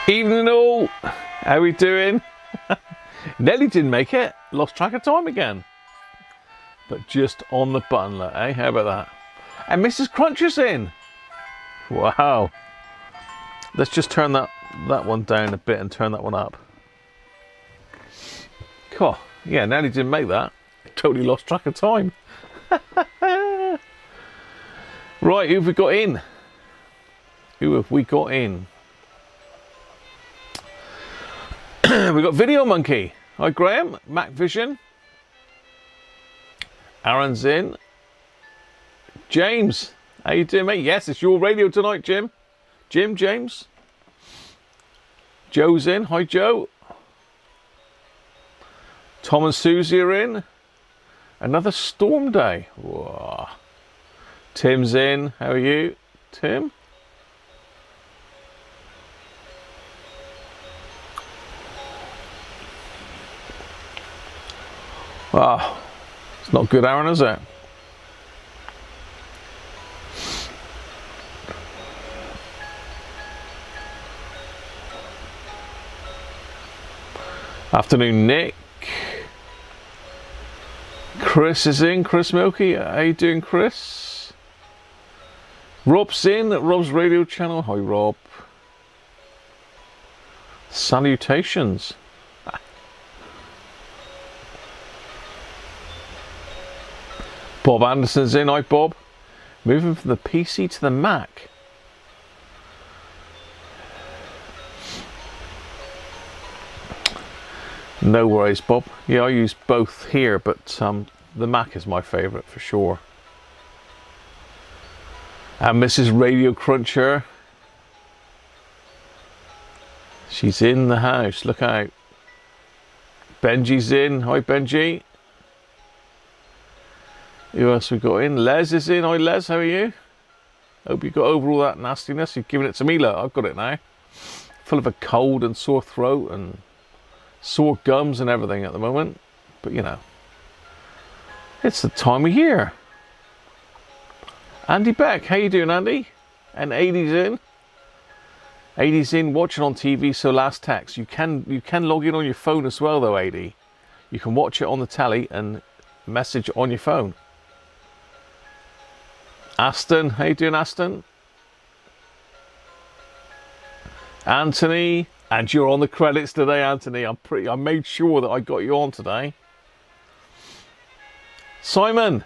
Evening all, how we doing? Nearly didn't make it, lost track of time again. But just on the button, look, eh? How about that? And Mrs. Cruncher's in. Wow. Let's just turn that one down a bit and turn that one up. Cool. Yeah, nearly didn't make that. Totally lost track of time. Right, who have we got in? Who have we got in? We've got Video Monkey. Hi Graham, Mac Vision. Aaron's in. James, how you doing, mate? Yes, it's your radio tonight, Jim. James. Joe's in. Hi Joe. Tom and Susie are in. Another storm day. Whoa. Tim's in. How are you, Tim? Ah, it's not good, Aaron, is it? Afternoon, Nick. Chris is in. Chris Milky, how you doing, Chris? Rob's in. Rob's radio channel. Hi, Rob. Salutations. Bob Anderson's in. Hi Bob. Moving from the PC to the Mac. No worries, Bob. Yeah, I use both here, but the Mac is my favourite for sure. And Mrs. Radiocruncher. She's in the house. Look out. Benji's in. Hi Benji. Who else we got in? Les is in. Hi Les, how are you? Hope you got over all that nastiness. You're giving it to me, look. I've got it now. Full of a cold and sore throat and sore gums and everything at the moment. But you know, it's the time of year. Andy Beck, how you doing, Andy? And Adie's in. Adie's in watching on TV, so last text. You can log in on your phone as well though, Adie. You can watch it on the telly and message on your phone. Aston, how you doing, Aston? Anthony, and you're on the credits today, Anthony. I made sure that I got you on today. Simon,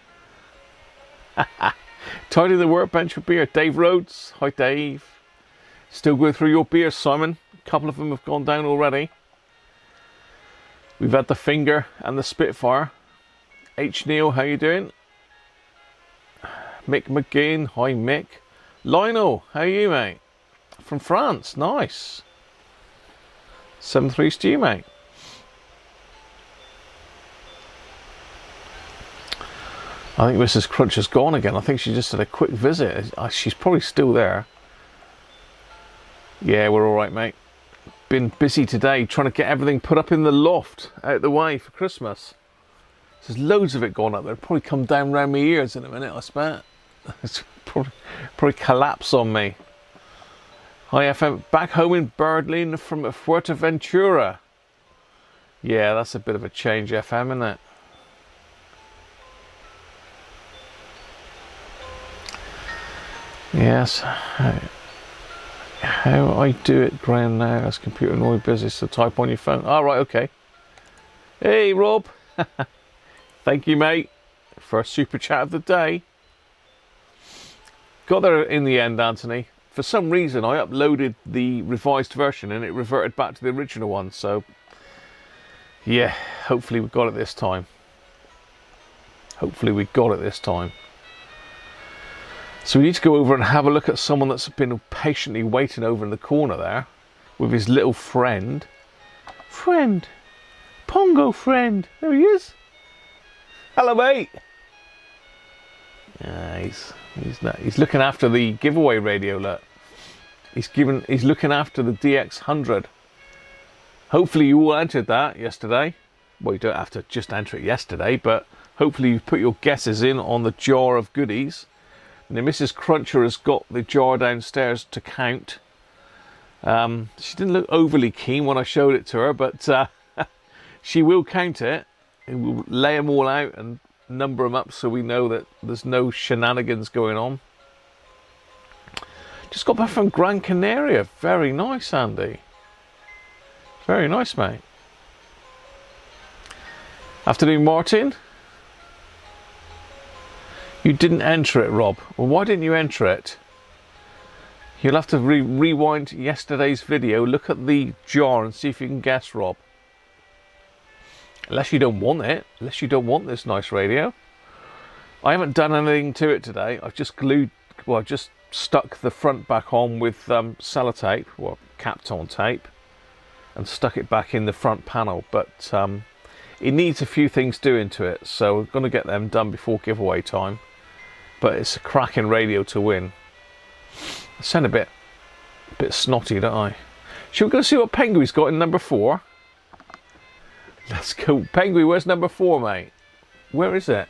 tidy the workbench for beer. Dave Rhodes, hi Dave. Still going through your beers, Simon. A couple of them have gone down already. We've had the Finger and the Spitfire. H Neil, how you doing? Mick McGinn, hi Mick. Lionel, how are you, mate? From France, nice. 7-3 stew, mate. I think Mrs. Cruncher's gone again. I think she just had a quick visit. She's probably still there. Yeah, we're all right, mate. Been busy today trying to get everything put up in the loft out the way for Christmas. There's loads of it going up there. It'll probably come down round my ears in a minute, I expect. It's probably collapse on me. Hi FM, back home in Birdlin from Fuerteventura. Yeah, that's a bit of a change, FM, isn't it? Yes. How I do it, Graham, now as computer noise business to type on your phone. All right, okay. Hey, Rob. Thank you, mate, for a super chat of the day. Got there in the end, Anthony. For some reason, I uploaded the revised version and it reverted back to the original one. So, yeah, hopefully we got it this time. Hopefully we got it this time. So we need to go over and have a look at someone that's been patiently waiting over in the corner there with his little friend. Friend. Pongo friend. There he is. Hello, mate. He's looking after the giveaway radio. Look. He's looking after the DX100. Hopefully you all entered that yesterday. Well, you don't have to just enter it yesterday, but hopefully you put your guesses in on the jar of goodies. Now, Mrs. Cruncher has got the jar downstairs to count. She didn't look overly keen when I showed it to her, but she will count it. And we'll lay them all out and number them up so we know that there's no shenanigans going on. Just got back from Gran Canaria. Very nice, Andy. Very nice, mate. Afternoon, Martin. You didn't enter it, Rob. Well, why didn't you enter it? You'll have to rewind yesterday's video, look at the jar and see if you can guess, Rob. Unless you don't want it. Unless you don't want this nice radio. I haven't done anything to it today. I've just just stuck the front back on with sellotape, or Kapton tape, and stuck it back in the front panel. But it needs a few things doing to it, so we're going to get them done before giveaway time. But it's a cracking radio to win. I sound a bit snotty, don't I? Should we go see what Penguin's got in number 4? Let's go. Penguin, where's number 4, mate? Where is it?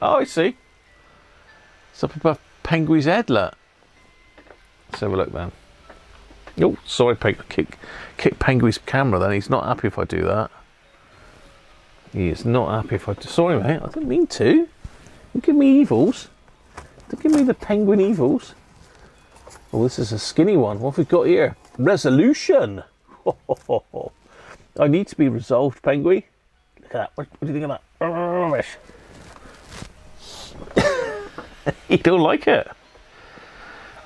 Oh, I see. It's up above Penguin's head, look. Let's have a look then. Oh, sorry, kick Penguin's camera then. He's not happy if I do that. He is not happy if I do. Sorry, mate. I didn't mean to. Don't give me evils. Don't give me the penguin evils. Oh, this is a skinny one. What have we got here? Resolution. I need to be resolved, Penguin. Look at that. What do you think of that? Rubbish. You don't like it.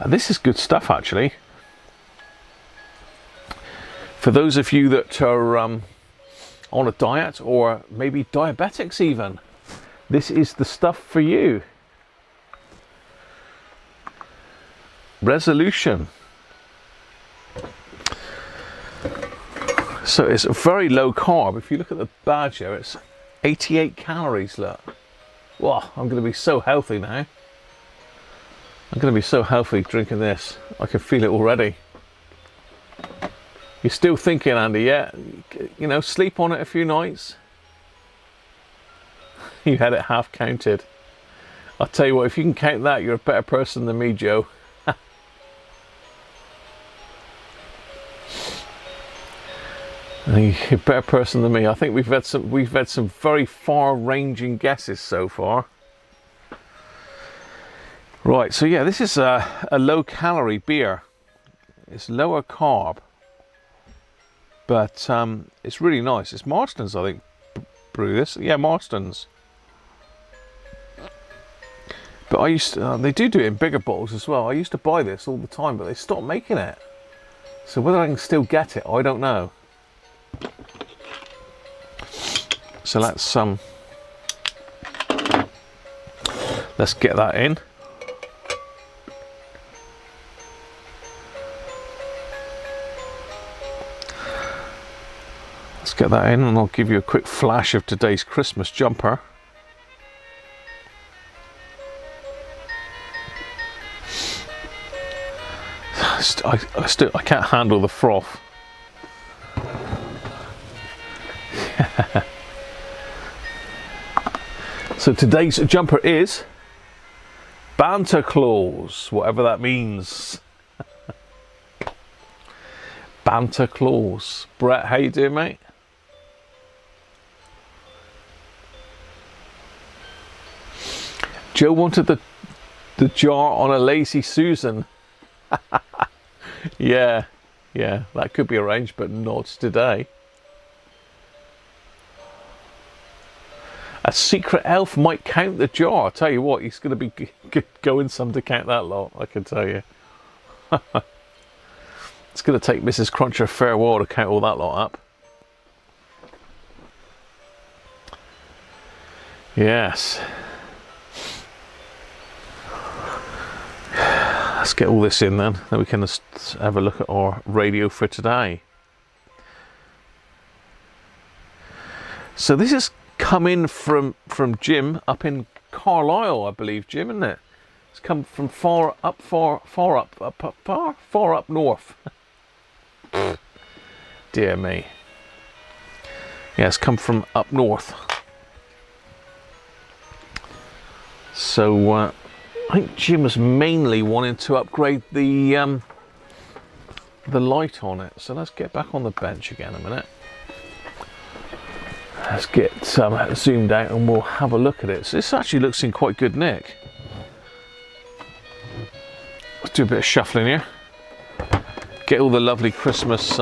This is good stuff, actually. For those of you that are on a diet, or maybe diabetics even, this is the stuff for you. Resolution. So it's a very low carb. If you look at the badge here, it's 88 calories, look. Wow, I'm going to be so healthy now. I'm going to be so healthy drinking this. I can feel it already. You're still thinking, Andy, yeah? You know, sleep on it a few nights. You had it half counted. I'll tell you what, if you can count that, you're a better person than me, Joe. You're a better person than me. I think we've had some very far-ranging guesses so far. Right, so yeah, this is a low-calorie beer. It's lower carb, but it's really nice. It's Marston's, I think, brew this. Yeah, Marston's. But I used to, they do it in bigger bottles as well. I used to buy this all the time, but they stopped making it. So whether I can still get it, I don't know. So let's get that in. Let's get that in, and I'll give you a quick flash of today's Christmas jumper. I can't handle the froth. So today's jumper is Banter Claus, whatever that means. Banter Claus. Brett, how you doing, mate? Joe wanted the jar on a Lazy Susan. Yeah, that could be arranged, but not today. A secret elf might count the jar. I'll tell you what, he's going to be going some to count that lot, I can tell you. It's going to take Mrs. Cruncher a fair while to count all that lot up. Yes. Let's get all this in then we can just have a look at our radio for today. So this is coming from Jim up in Carlisle, I believe, Jim, isn't it? It's come from far up north. Dear me. Yeah, it's come from up north. So I think Jim was mainly wanting to upgrade the light on it. So let's get back on the bench again a minute. Let's get zoomed out and we'll have a look at it. So this actually looks in quite good nick. Let's do a bit of shuffling here. Get all the lovely Christmas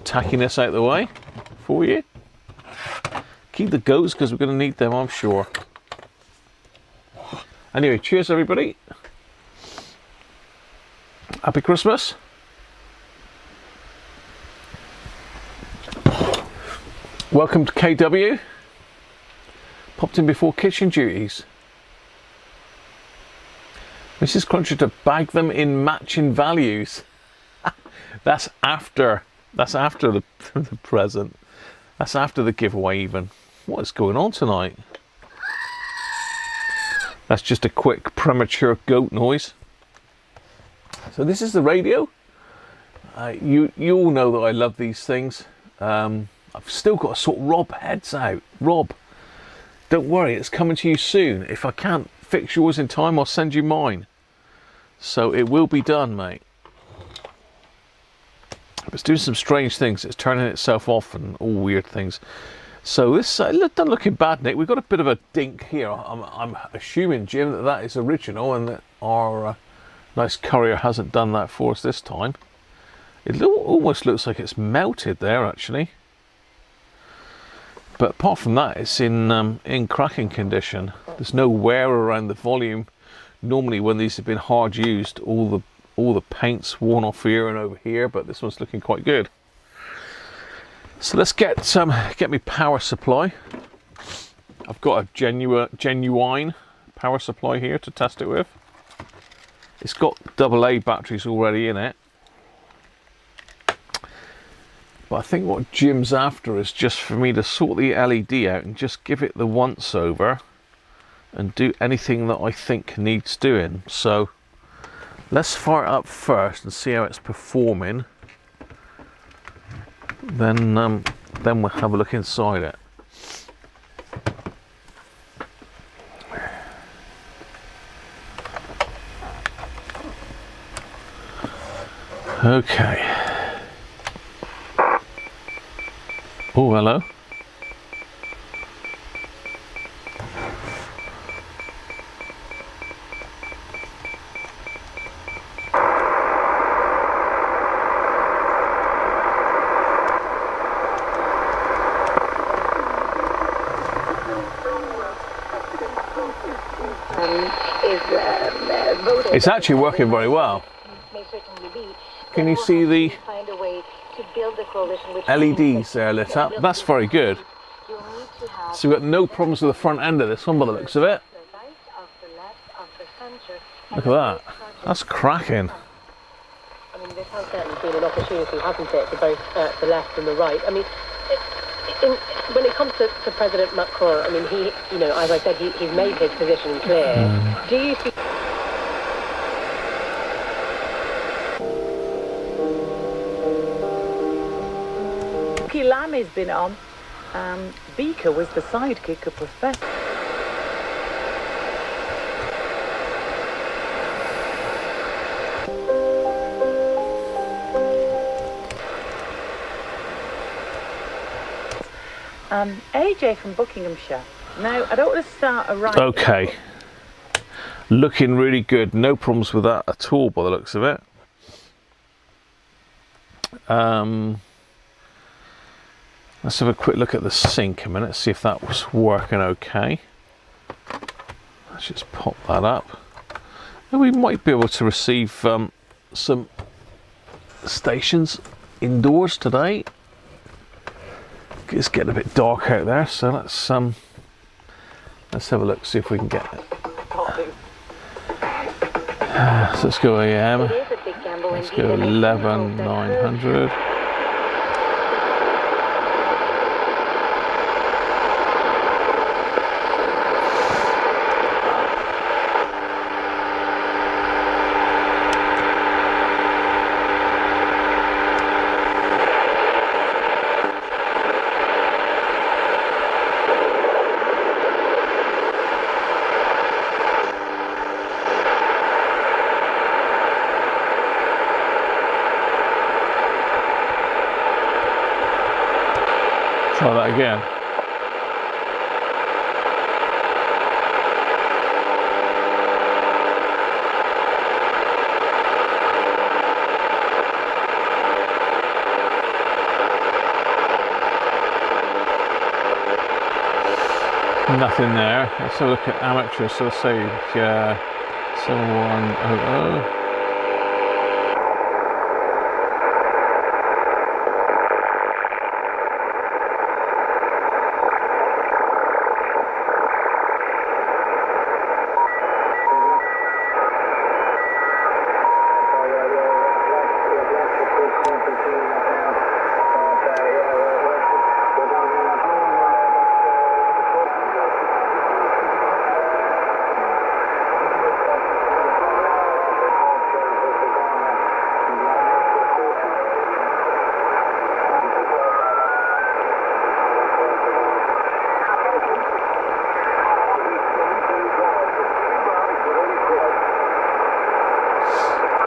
tackiness out of the way for you. Keep the goats because we're going to need them, I'm sure. Anyway, cheers everybody. Happy Christmas. Welcome to KW. Popped in before kitchen duties. Mrs. Cruncher to bag them in matching values. That's after the present. That's after the giveaway even. What is going on tonight? That's just a quick premature goat noise. So this is the radio. You all know that I love these things. I've still got to sort Rob heads out. Rob, don't worry, it's coming to you soon. If I can't fix yours in time, I'll send you mine. So it will be done, mate. It's doing some strange things. It's turning itself off and all weird things. So this doesn't looking bad, Nick. We've got a bit of a dink here. I'm assuming, Jim, that is original and that our nice courier hasn't done that for us this time. It almost looks like it's melted there, actually. But apart from that, it's in cracking condition. There's no wear around the volume. Normally, when these have been hard used, all the paint's worn off here and over here. But this one's looking quite good. So let's get me power supply. I've got a genuine power supply here to test it with. It's got AA batteries already in it. But I think what Jim's after is just for me to sort the LED out and just give it the once over and do anything that I think needs doing. So let's fire it up first and see how it's performing. Then we'll have a look inside it. Okay. Oh, hello. It's actually working very well. Can you see the LEDs there lit up? That's very good. So we've got no problems with the front end of this one by the looks of it. Look at that. That's cracking. I mean, this has certainly been an opportunity, hasn't it, for both the left and the right. I mean, when it comes to President Macron, I mean, he, you know, as I said, he's made his position clear. Do you see... Lammy's been on. Beaker was the sidekick of Professor. AJ from Buckinghamshire. Now, I don't want to start a right. Okay. Looking really good. No problems with that at all by the looks of it. Let's have a quick look at the sink a minute, see if that was working okay. Let's just pop that up. And we might be able to receive some stations indoors today. It's getting a bit dark out there, so let's have a look, see if we can get it. So let's go AM. Let's go 11,900. Try that again. Nothing there. Let's have a look at amateur. So let's say 7100.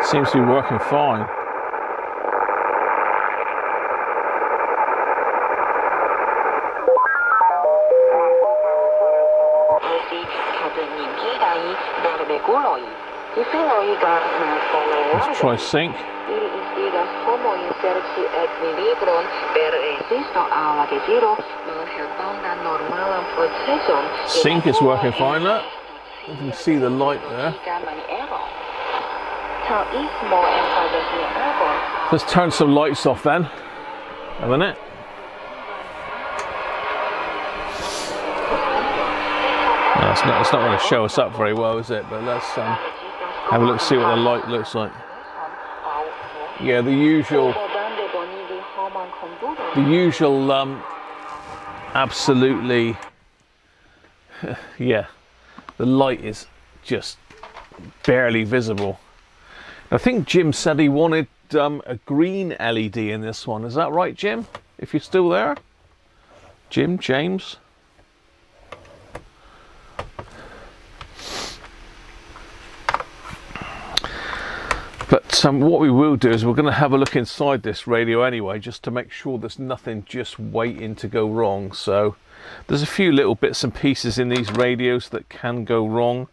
Seems to be working fine. Let's try sync. Sync is working fine, look. You can see the light there. Let's turn some lights off then. A minute. No, it's not going to show us up very well, is it? But let's have a look, see what the light looks like. Yeah, the usual, absolutely, yeah, the light is just barely visible. I think Jim said he wanted a green LED in this one. Is that right, Jim? If you're still there? Jim, James? But what we will do is we're going to have a look inside this radio anyway, just to make sure there's nothing just waiting to go wrong. So there's a few little bits and pieces in these radios that can go wrong.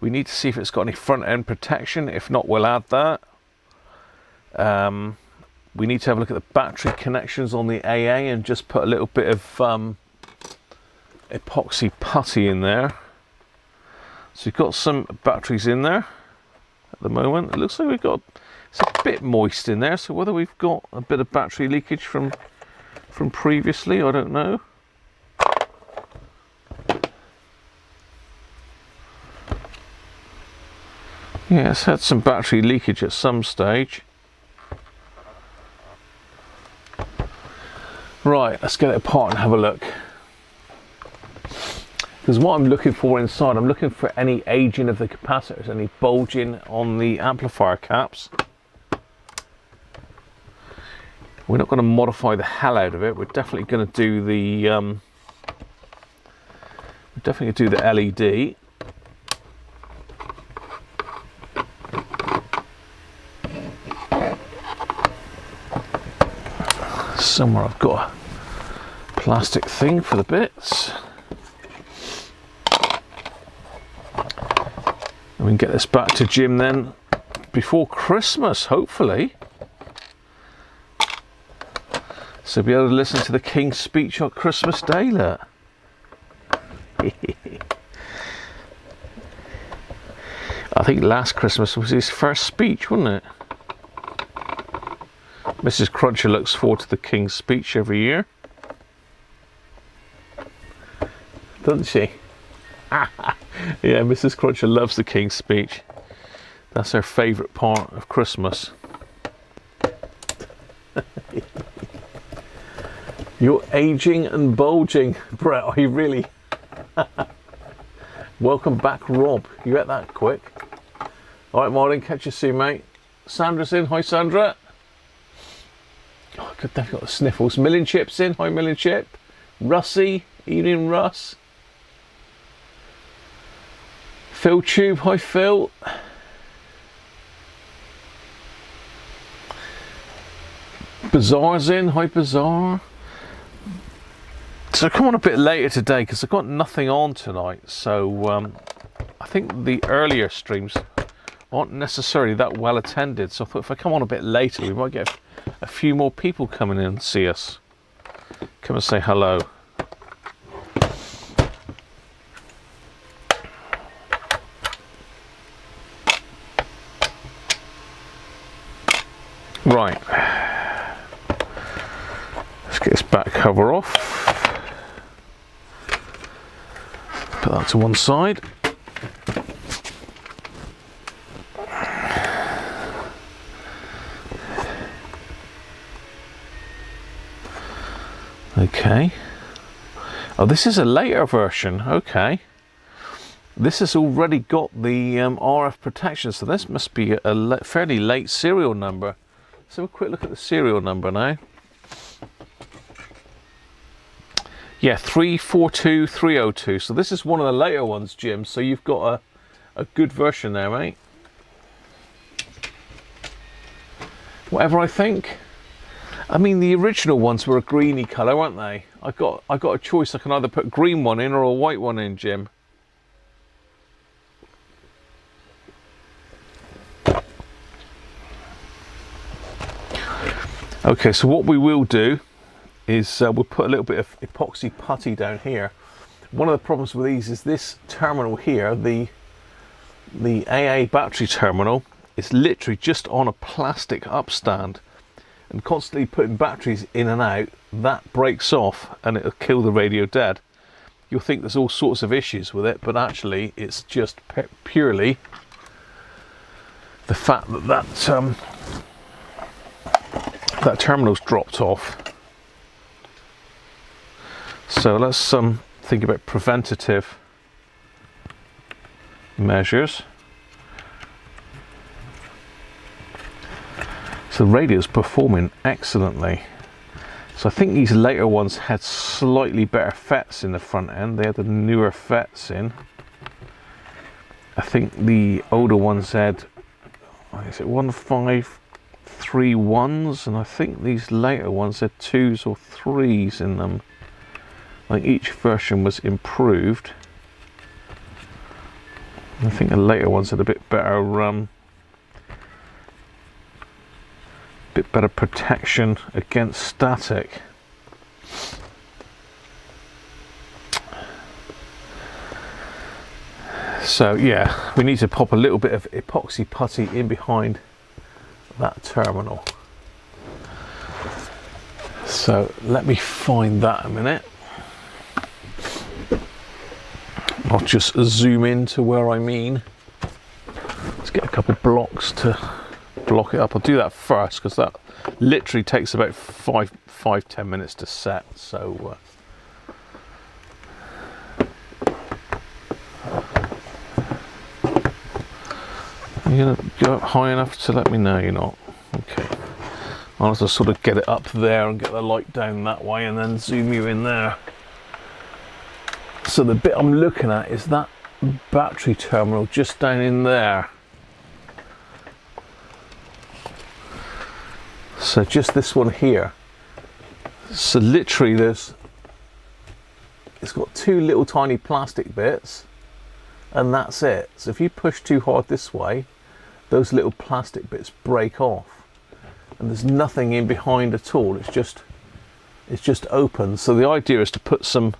We need to see if it's got any front end protection. If not, we'll add that. We need to have a look at the battery connections on the AA and just put a little bit of epoxy putty in there. So we've got some batteries in there at the moment. It looks like it's a bit moist in there. So whether we've got a bit of battery leakage from previously, I don't know. Yeah, it's had some battery leakage at some stage. Right, let's get it apart and have a look. Because what I'm looking for inside, I'm looking for any aging of the capacitors, any bulging on the amplifier caps. We're not going to modify the hell out of it. We're definitely going to do the LED. Somewhere I've got a plastic thing for the bits. And we can get this back to Jim then before Christmas, hopefully. So be able to listen to the King's speech on Christmas Day, look. I think last Christmas was his first speech, wasn't it? Mrs. Cruncher looks forward to the King's speech every year. Doesn't she? Yeah, Mrs. Cruncher loves the King's speech. That's her favourite part of Christmas. You're aging and bulging, Brett, are you really? Welcome back, Rob. You ate that quick. Alright, Martin, catch you soon, mate. Sandra's in. Hi, Sandra. Oh, good, they've got the sniffles. Million Chip's in. Hi, Million Chip. Russie. Evening, Russ. Phil Tube. Hi, Phil. Bazaar's in. Hi, Bazaar. So come on a bit later today because I've got nothing on tonight. So I think the earlier streams aren't necessarily that well attended. So I thought if I come on a bit later, we might get a few more people coming in and see us. Come and say hello. Right. Let's get this back cover off. Put that to one side. Okay. Oh, this is a later version. Okay. This has already got the RF protection, so this must be a fairly late serial number. Let's have a quick look at the serial number now. Yeah, 342302. So this is one of the later ones, Jim. So you've got a good version there, mate. Whatever I think. I mean, the original ones were a greeny colour, weren't they? I got a choice. I can either put a green one in or a white one in, Jim. Okay, so what we will do is we'll put a little bit of epoxy putty down here. One of the problems with these is this terminal here, the AA battery terminal, is literally just on a plastic upstand, and constantly putting batteries in and out, that breaks off and it'll kill the radio dead. You'll think there's all sorts of issues with it, but actually it's just purely the fact that that terminal's dropped off. So let's think about preventative measures. So the radio's performing excellently. So I think these later ones had slightly better FETs in the front end. They had the newer FETs in. I think the older ones had, is it 1531s, and I think these later ones had 2s or 3s in them. Like each version was improved. I think the later ones had a bit better protection against static. So yeah, we need to pop a little bit of epoxy putty in behind that terminal. So let me find that a minute. I'll just zoom in to where I mean. Let's get a couple blocks to block it up. I'll do that first because that literally takes about 5-10 minutes to set. So you're gonna go up high enough to let me know you're not. Okay. I'll have to sort of get it up there and get the light down that way and then zoom you in there. So the bit I'm looking at is that battery terminal just down in there. So just this one here. So literally there's it's got two little tiny plastic bits, and that's it. So if you push too hard this way, those little plastic bits break off, and there's nothing in behind at all. It's just open. So the idea is to put something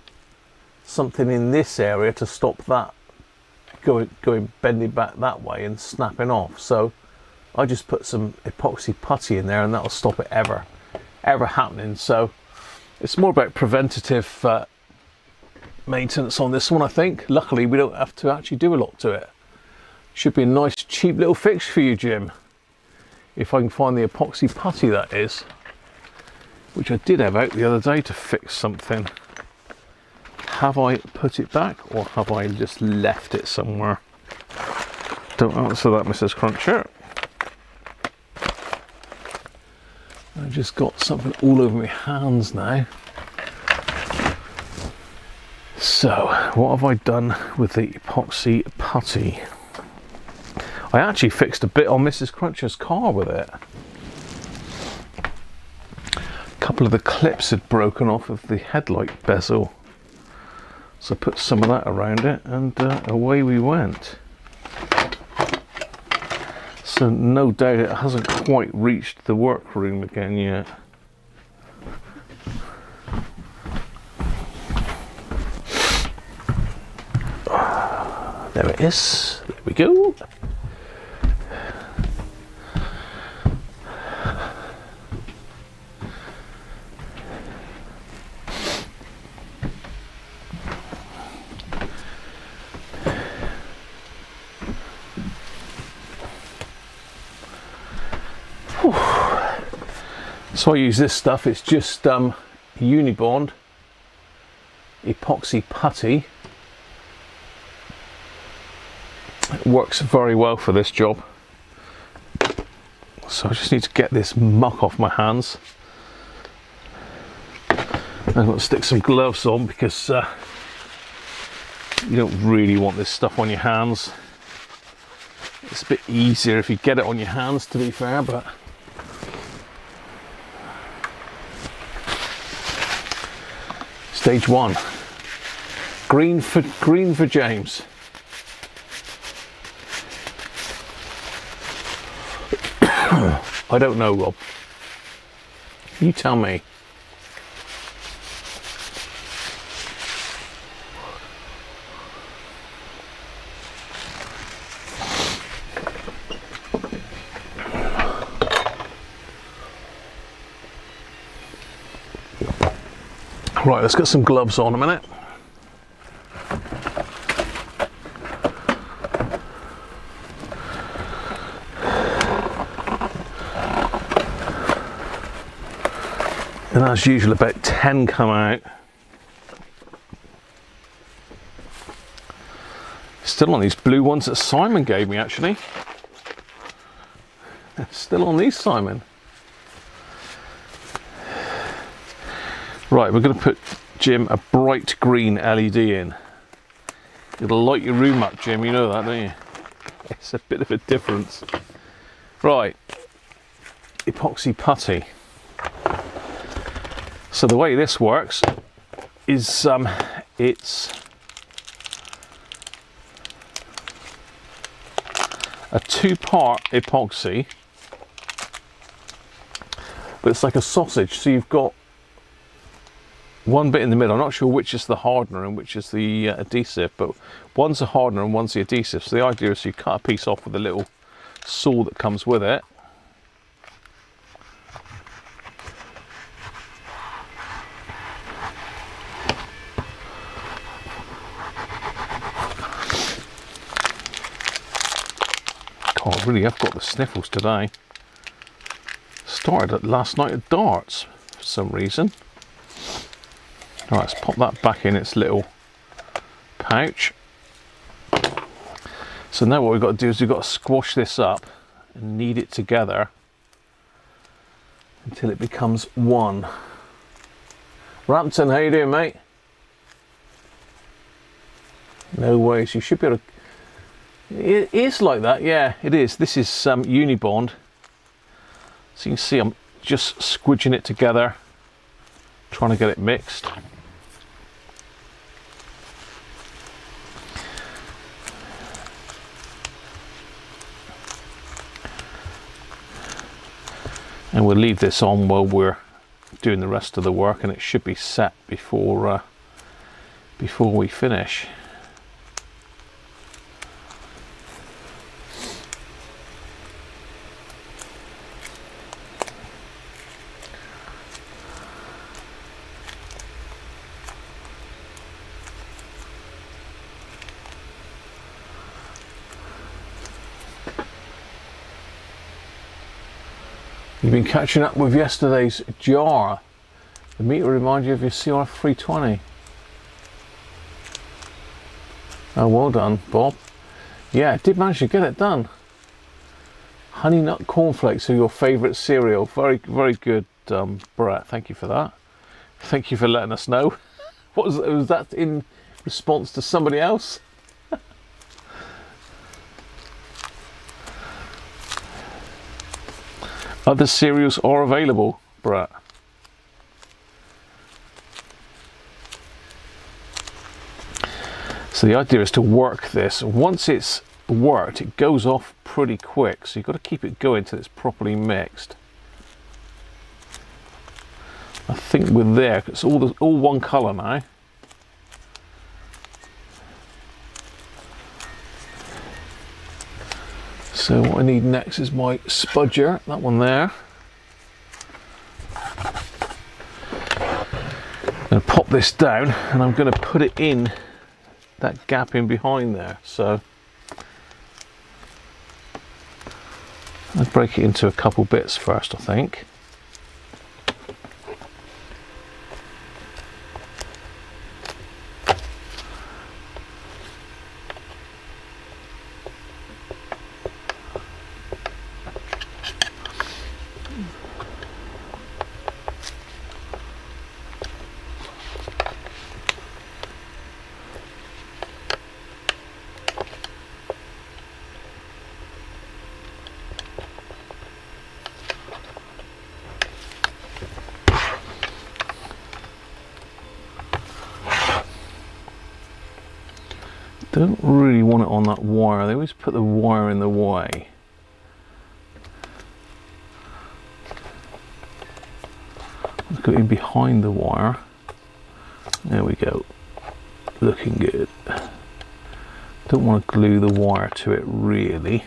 in this area to stop that going bending back that way and snapping off. So I just put some epoxy putty in there, and that'll stop it ever happening. So it's more about preventative maintenance on this one, I think. Luckily we don't have to actually do a lot to it. Should be a nice cheap little fix for you, Jim, if I can find the epoxy putty, that is, which I did have out the other day to fix something. Have I put it back, or have I just left it somewhere? Don't answer that, Mrs. Cruncher. I've just got something all over my hands now. So, what have I done with the epoxy putty? I actually fixed a bit on Mrs. Cruncher's car with it. A couple of the clips had broken off of the headlight bezel. So I put some of that around it, and away we went. So no doubt it hasn't quite reached the workroom again yet. There it is. There we go. So I use this stuff. It's just Unibond epoxy putty. It works very well for this job. So I just need to get this muck off my hands. I've got to stick some gloves on because you don't really want this stuff on your hands. It's a bit easier if you get it on your hands, to be fair, but stage one. Green for James. I don't know, Rob. You tell me. Right, let's get some gloves on a minute. And as usual, about 10 come out. Still on these blue ones that Simon gave me, actually. Still on these, Simon. Right, we're going to put, Jim, a bright green LED in. It'll light your room up, Jim, you know that, don't you? It's a bit of a difference. Right, epoxy putty. So the way this works is it's a two-part epoxy, but it's like a sausage. So you've got one bit in the middle. I'm not sure which is the hardener and which is the adhesive, but one's a hardener and one's the adhesive. So the idea is you cut a piece off with a little saw that comes with it. God, I really have got the sniffles today. Started last night at darts for some reason. All right, let's pop that back in its little pouch. So now what we've got to do is we've got to squash this up and knead it together until it becomes one. Rampton, how you doing, mate? No worries, you should be able to. It is like that, yeah, it is. This is Unibond. So you can see I'm just squidging it together, trying to get it mixed. And we'll leave this on while we're doing the rest of the work, and it should be set before we finish. You've been catching up with yesterday's jar. The meter reminds you of your CR320. Oh, well done, Bob. Yeah, did manage to get it done. Honey nut cornflakes are your favourite cereal. Very, very good, Brett. Thank you for that. Thank you for letting us know. What was that in response to somebody else? Other cereals are available, Brett. So the idea is to work this. Once it's worked, it goes off pretty quick. So you've got to keep it going till it's properly mixed. I think we're there. It's all one colour now. So what I need next is my spudger, that one there. I'm going to pop this down and I'm going to put it in that gap in behind there. So I'll break it into a couple bits first, I think. Don't really want it on that wire. They always put the wire in the way. Let's go in behind the wire. There we go. Looking good. Don't want to glue the wire to it really.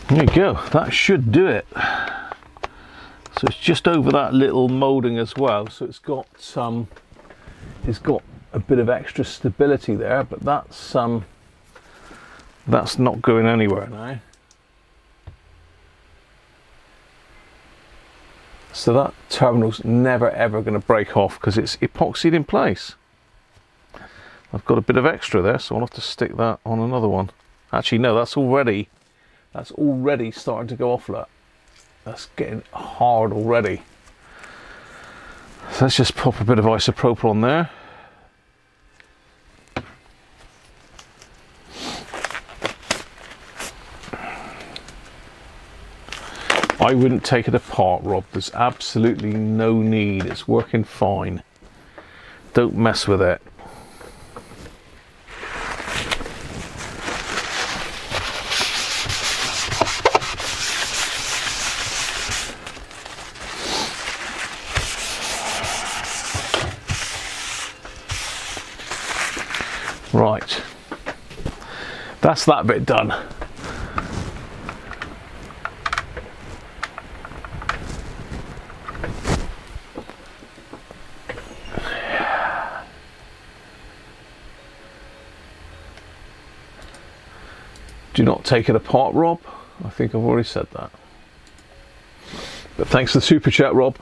There you go, that should do it. So it's just over that little moulding as well, so it's got a bit of extra stability there, but that's not going anywhere now. So that terminal's never ever going to break off because it's epoxied in place. I've got a bit of extra there, so I'll have to stick that on another one. Actually no, that's already starting to go off. Look, that's getting hard already. So let's just pop a bit of isopropyl on there. I wouldn't take it apart, Rob. There's absolutely no need. It's working fine. Don't mess with it. Right, that's that bit done. Do not take it apart, Rob. I think I've already said that. But thanks for the super chat, Rob.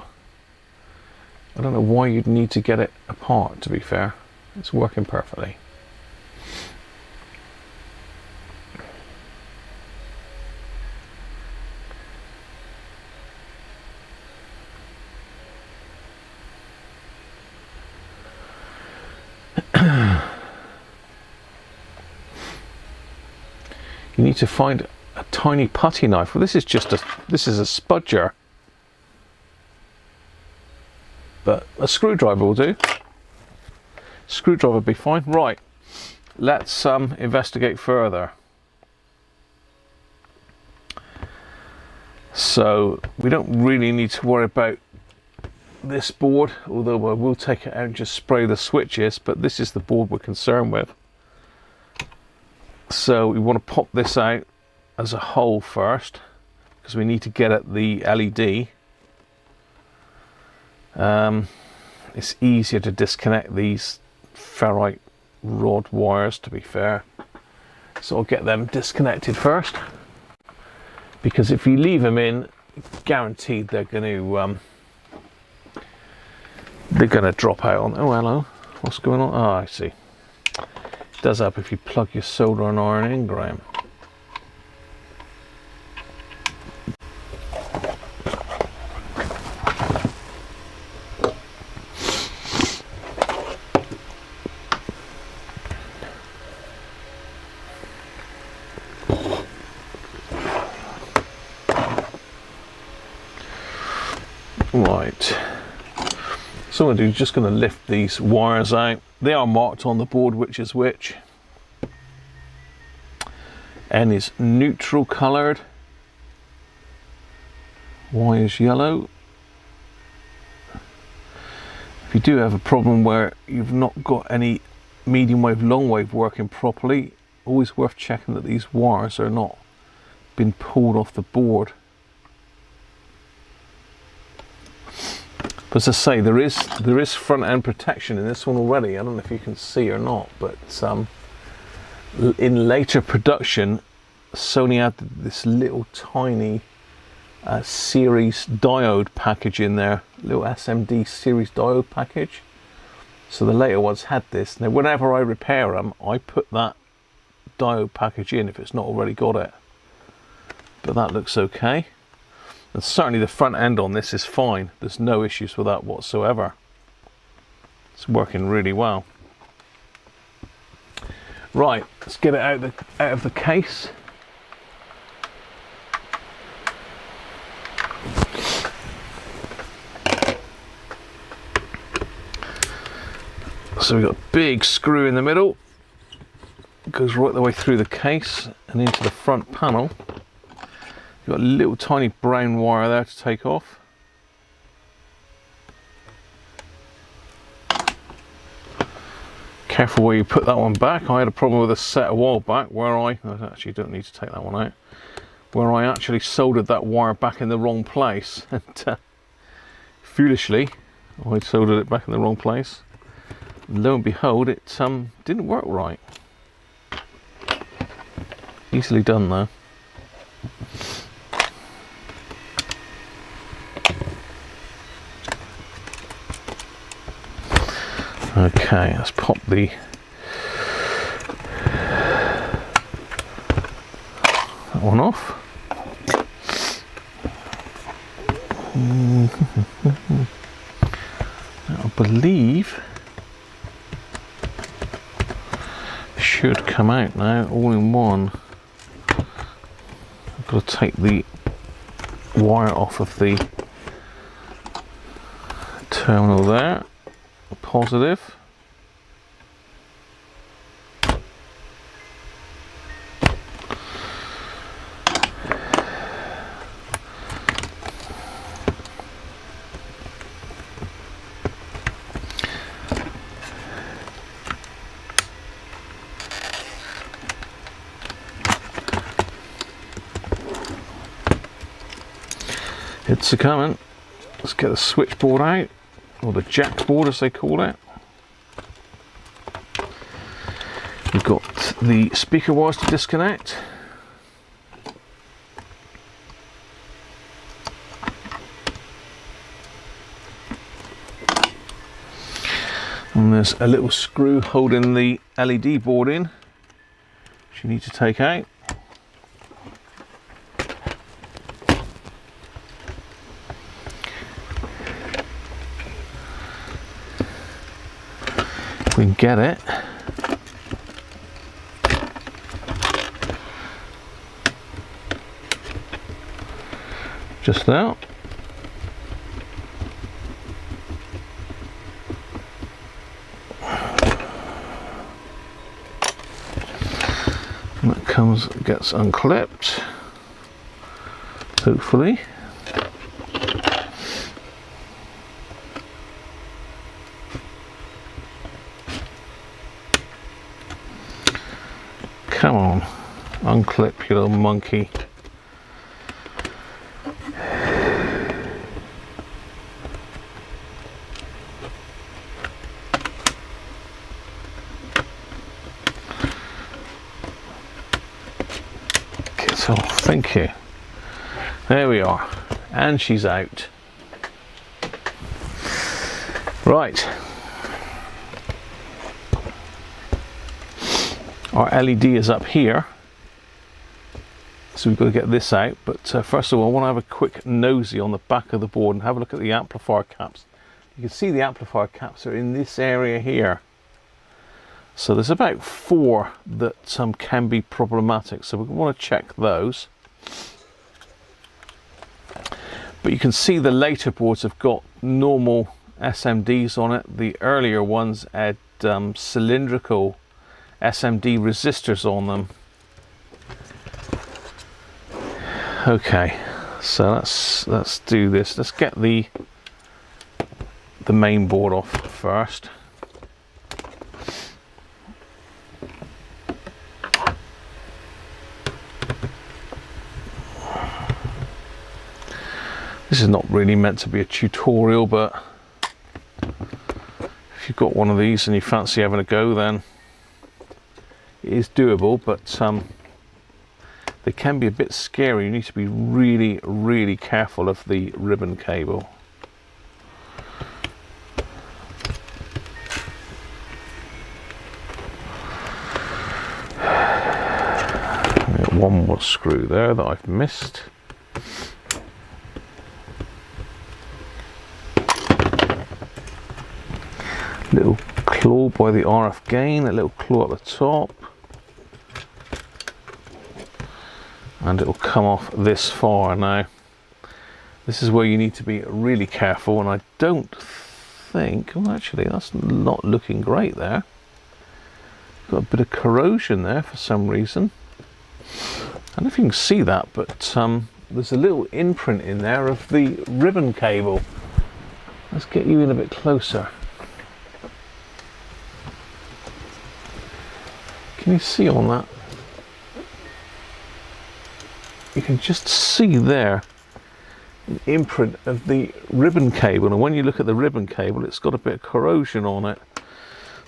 I don't know why you'd need to get it apart, to be fair. It's working perfectly. You need to find a tiny putty knife. Well, this is a spudger. But a screwdriver will do. Screwdriver will be fine. Right, let's investigate further. So we don't really need to worry about this board, although I will take it out and just spray the switches, but this is the board we're concerned with. So we want to pop this out as a whole first, because we need to get at the LED. It's easier to disconnect these ferrite rod wires, to be fair, so I'll get them disconnected first, because if you leave them in, guaranteed they're going to drop out on. Oh, hello, what's going on? Oh, I see. It does happen if you plug your solder and iron in, Graham. Right, so what I'm going to do is just going to lift these wires out. They are marked on the board which is which. N is neutral coloured, Y is yellow. If you do have a problem where you've not got any medium wave, long wave working properly, always worth checking that these wires are not been pulled off the board. But as I say, there is front end protection in this one already. I don't know if you can see or not, but in later production, Sony added this little tiny series diode package in there, little SMD series diode package. So the later ones had this. Now, whenever I repair them, I put that diode package in if it's not already got it. But that looks okay. And certainly the front end on this is fine. There's no issues with that whatsoever. It's working really well. Right, let's get it out of the case. So we've got a big screw in the middle. It goes right the way through the case and into the front panel. You've got a little tiny brown wire there to take off. Careful where you put that one back. I had a problem with a set a while back where I actually don't need to take that one out, where I actually soldered that wire back in the wrong place, and foolishly I soldered it back in the wrong place. Lo and behold, it didn't work right. Easily done though. Okay, let's pop that one off. I believe should come out now all in one. I've got to take the wire off of the terminal there. Positive. It's a coming. Let's get the switchboard out, or the jack board as they call it. We've got the speaker wires to disconnect. And there's a little screw holding the LED board in, which you need to take out. If we can get it. Just now. And that gets unclipped, hopefully. Come on, unclip, you little monkey. So, thank you. There we are, and she's out. Right. Our LED is up here, so we've got to get this out, but first of all I want to have a quick nosy on the back of the board and have a look at the amplifier caps. You can see the amplifier caps are in this area here, so there's about 4 that can be problematic, so we want to check those. But you can see the later boards have got normal SMDs on it. The earlier ones had cylindrical SMD resistors on them. Okay, so let's do this. Let's get the main board off first. This is not really meant to be a tutorial, but if you've got one of these and you fancy having a go, then it is doable, but they can be a bit scary. You need to be really, really careful of the ribbon cable. One more screw there that I've missed. Little claw by the RF gain, a little claw at the top, and it'll come off this far. Now this is where you need to be really careful, and I don't think, well actually that's not looking great there. Got a bit of corrosion there for some reason. I don't know if you can see that, but there's a little imprint in there of the ribbon cable. Let's get you in a bit closer. Can you see on that? You can just see there an imprint of the ribbon cable, and when you look at the ribbon cable it's got a bit of corrosion on it.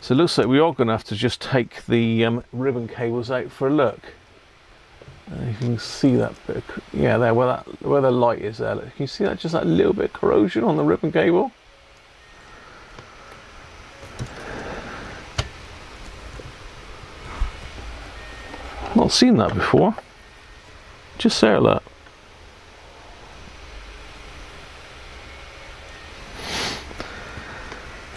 So it looks like we are going to have to just take the ribbon cables out for a look. You can see that bit of, yeah, there where the light is there. Can you see that, just that little bit of corrosion on the ribbon cable? Not seen that before. Just there, look.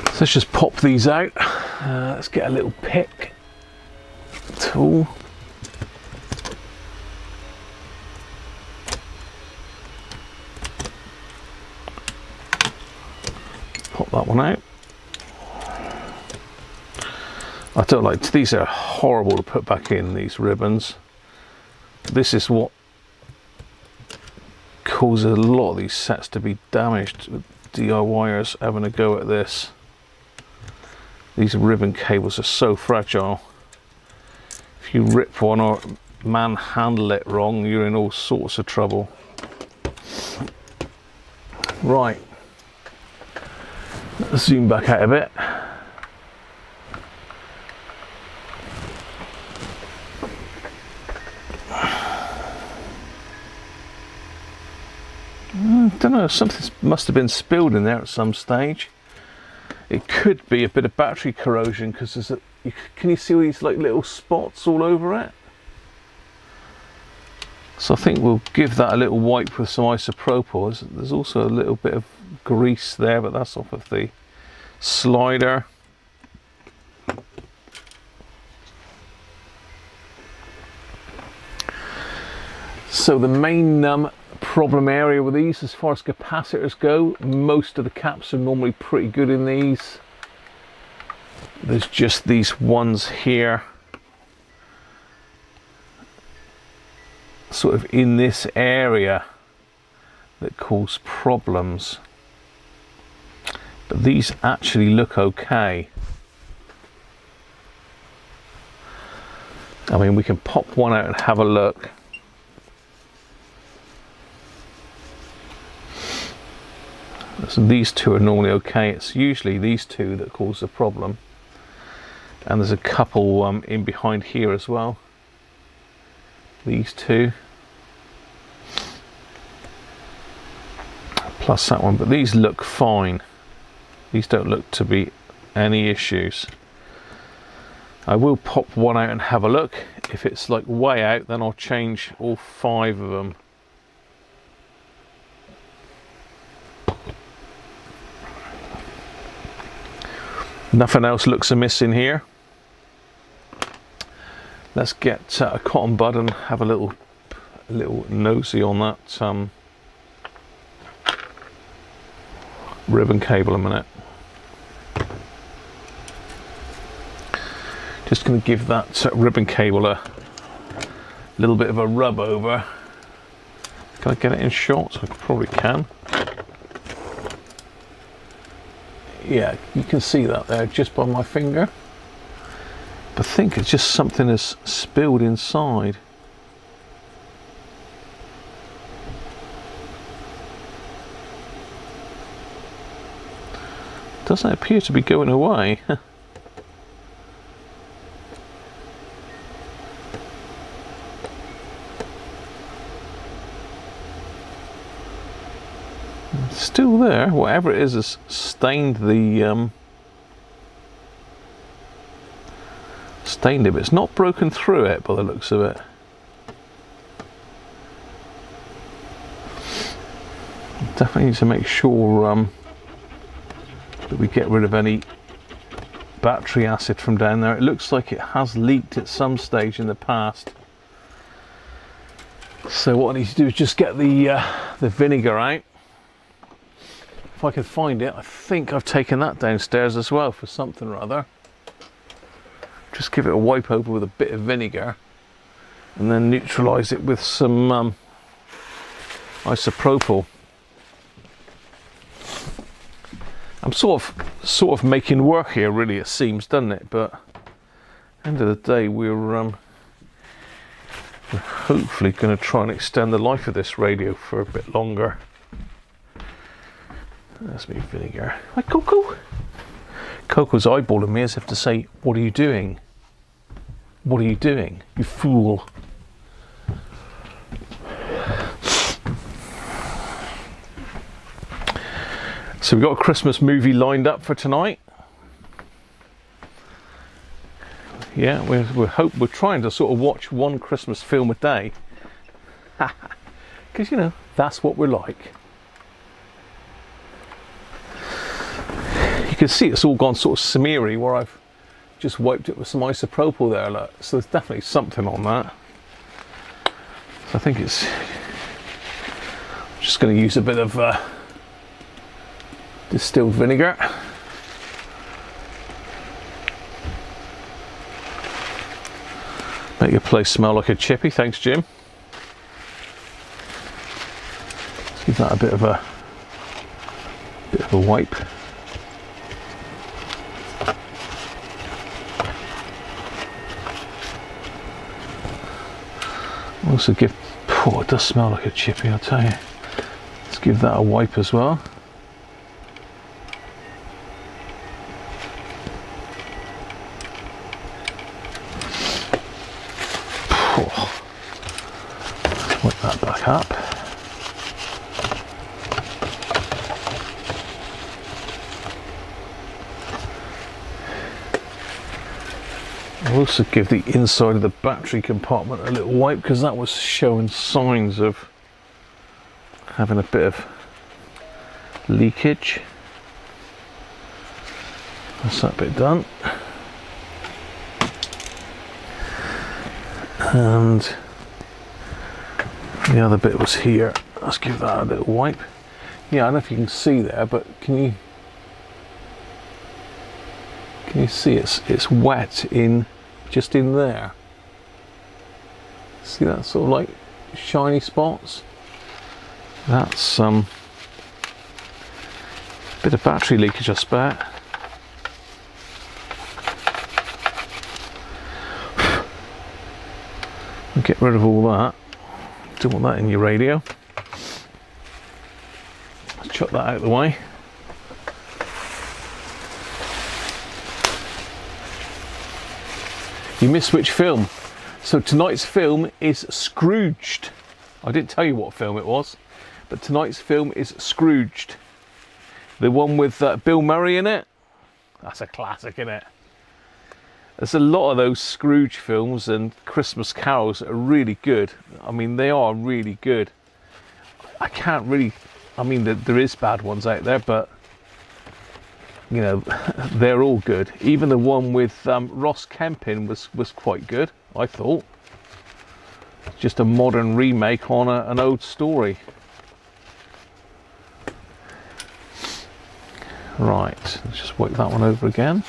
So let's just pop these out. Let's get a little pick tool. Pop that one out. I don't like, these are horrible to put back in, these ribbons. This is what causes a lot of these sets to be damaged, with DIYers having a go at this. These ribbon cables are so fragile. If you rip one or manhandle it wrong, you're in all sorts of trouble. Right, let's zoom back out a bit. I don't know, something must have been spilled in there at some stage. it could be a bit of battery corrosion, because there's can you see all these like little spots all over it? So I think we'll give that a little wipe with some isopropyl. There's also a little bit of grease there, but that's off of the slider. So the main problem area with these, as far as capacitors go, most of the caps are normally pretty good in these. There's just these ones here, sort of in this area, that cause problems. But these actually look okay. I mean, we can pop one out and have a look. So these two are normally okay. It's usually these two that cause the problem. And there's a couple in behind here as well. These two. Plus that one, but these look fine. These don't look to be any issues. I will pop one out and have a look. If it's like way out, then I'll change all 5 of them. Nothing else looks amiss in here. Let's get a cotton bud and have a little nosy on that ribbon cable a minute. Just going to give that ribbon cable a little bit of a rub over. Can I get it in shot? I probably can. Yeah, you can see that there just by my finger. But I think it's just something has spilled inside. Doesn't appear to be going away. Still there. Whatever it is has stained the stained it, but it's not broken through it by the looks of it. Definitely need to make sure that we get rid of any battery acid from down there. It looks like it has leaked at some stage in the past. So what I need to do is just get the vinegar out. If I can find it, I think I've taken that downstairs as well for something or other. Just give it a wipe over with a bit of vinegar and then neutralise it with some isopropyl. I'm sort of making work here, really, it seems, doesn't it? But end of the day, we're hopefully going to try and extend the life of this radio for a bit longer. That's me vinegar. Hi, Coco. Coco's eyeballing me as if to say, "What are you doing? What are you doing, you fool?" So we've got a Christmas movie lined up for tonight. Yeah, we're trying to sort of watch one Christmas film a day, because you know that's what we're like. You can see it's all gone sort of smeary where I've just wiped it with some isopropyl there, look. So there's definitely something on that. So I think it's just going to use a bit of distilled vinegar. Make your place smell like a chippy. Thanks, Jim. Let's give that a bit of a wipe. Also give, oh, it does smell like a chippy, I'll tell you. Let's give that a wipe as well. Oh, wipe that back up. I'll also give the inside of the battery compartment a little wipe because that was showing signs of having a bit of leakage. That's that bit done. And the other bit was here. Let's give that a little wipe. Yeah, I don't know if you can see there, but can you see it's wet in just in there? See that sort of like shiny spots? That's some bit of battery leakage, I suspect. Get rid of all that. Don't want that in your radio. Let's chuck that out of the way. You missed which film? So tonight's film is Scrooged. I didn't tell you what film it was, but tonight's film is Scrooged. The one with Bill Murray in it. That's a classic, isn't it? There's a lot of those Scrooge films and Christmas carols that are really good. I mean, they are really good. I can't really, I mean, there is bad ones out there, but you know, they're all good. Even the one with Ross Kemp in was quite good, I thought. Just a modern remake on an old story. Right, let's just wipe that one over again.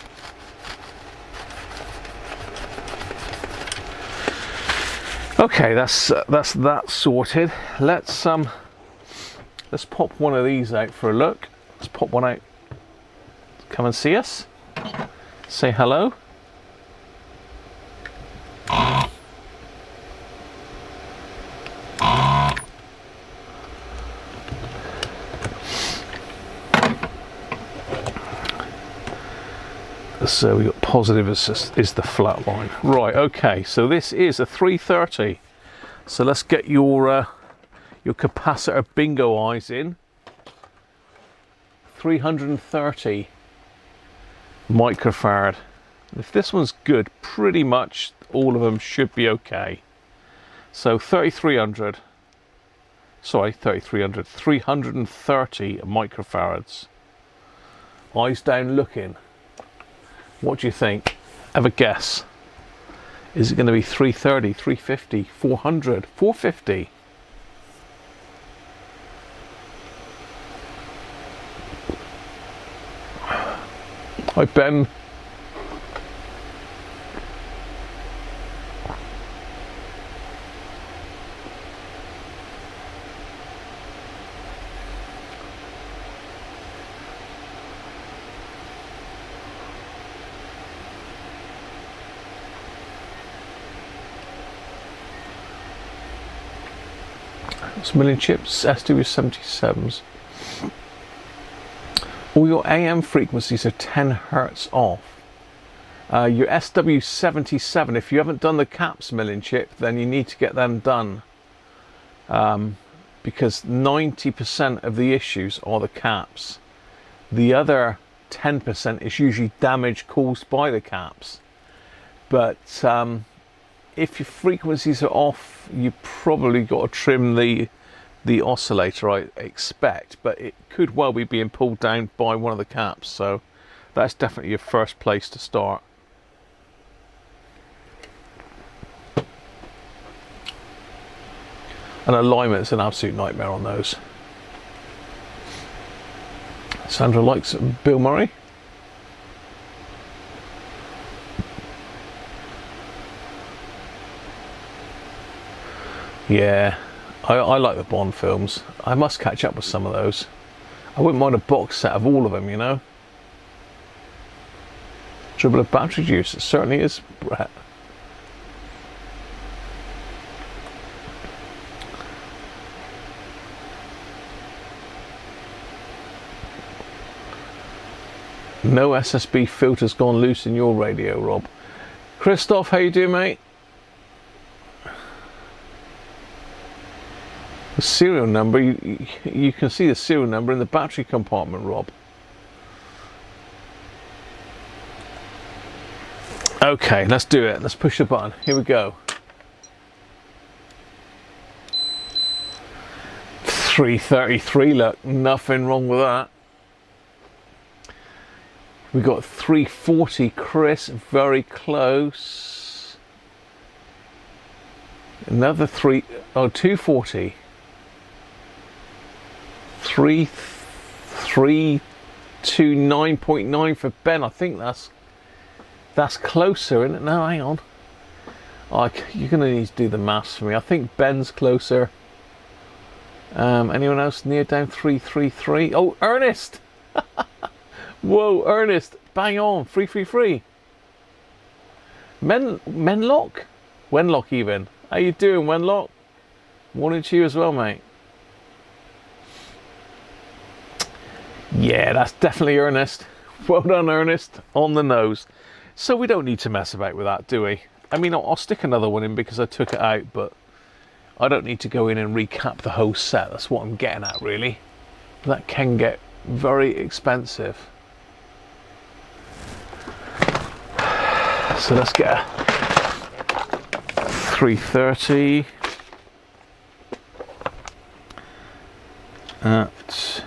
Okay, that's that sorted. Let's pop one of these out for a look. Let's pop one out. Come and see us. Say hello. So we got positive is the flat line. Right, okay, so this is a 330. So let's get your capacitor bingo eyes in. 330 microfarad. If this one's good, pretty much all of them should be okay. So 330 microfarads. Eyes down looking. What do you think? Have a guess. Is it going to be 330, 350, 400, 450? Hi Ben. Million chips, SW77s. All your AM frequencies are 10 hertz off. Your SW77, if you haven't done the caps milling chip, then you need to get them done. Because 90% of the issues are the caps. The other 10% is usually damage caused by the caps. But if your frequencies are off, you probably got to trim the oscillator, I expect, but it could well be being pulled down by one of the caps, so that's definitely your first place to start. And alignment's an absolute nightmare on those. Sandra likes Bill Murray. Yeah, I like the Bond films. I must catch up with some of those. I wouldn't mind a box set of all of them, you know. Dribble of battery juice, it certainly is, Brett. No SSB filters gone loose in your radio, Rob. Christoph, how you doing, mate? The serial number, you can see the serial number in the battery compartment, Rob. Okay, let's do it. Let's push the button. Here we go. 333, look, nothing wrong with that. We got 340, Chris, very close. Another 240. 329.9 for Ben. I think that's closer, isn't it? No, hang on. Oh, you're gonna need to do the maths for me. I think Ben's closer. Anyone else near down? 333. Oh, Ernest. Whoa, Ernest, bang on, 333. Menlock? Wenlock even. How you doing, Wenlock? Morning to you as well, mate. Yeah, that's definitely Ernest. Well done, Ernest, on the nose. So we don't need to mess about with that, do we? I mean, I'll stick another one in because I took it out, but I don't need to go in and recap the whole set. That's what I'm getting at, really. That can get very expensive. So let's get a 330 at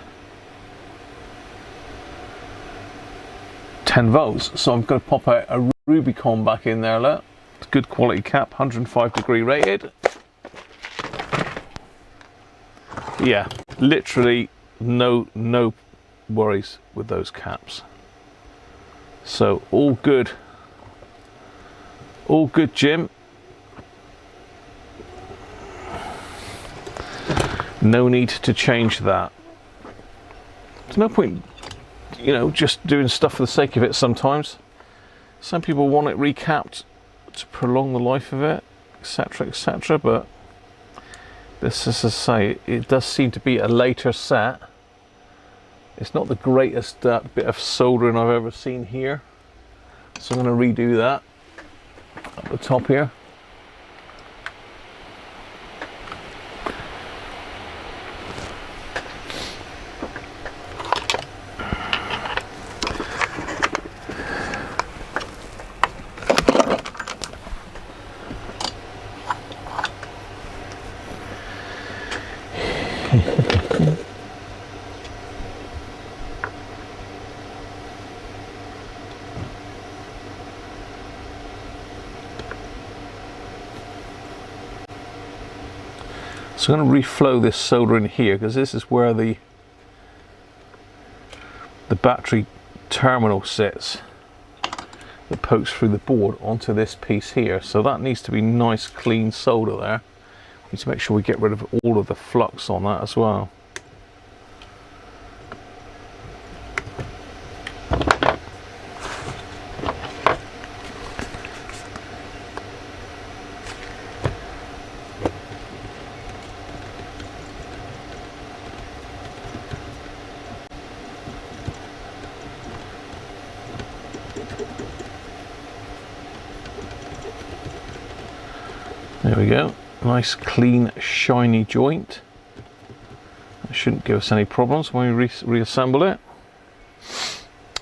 10 volts. So I'm going to pop out a Rubicon back in there. Look, it's good quality cap, 105 degree rated. Yeah, literally no worries with those caps. So all good. All good, Jim. No need to change that. There's no point, you know, just doing stuff for the sake of it sometimes. Some people want it recapped to prolong the life of it, etc., but this, as I say, it does seem to be a later set. It's not the greatest bit of soldering I've ever seen here. So I'm going to redo that at the top here. So I'm going to reflow this solder in here because this is where the battery terminal sits that pokes through the board onto this piece here. So that needs to be nice clean solder there. We need to make sure we get rid of all of the flux on that as well. There we go, nice clean shiny joint. That shouldn't give us any problems when we reassemble it.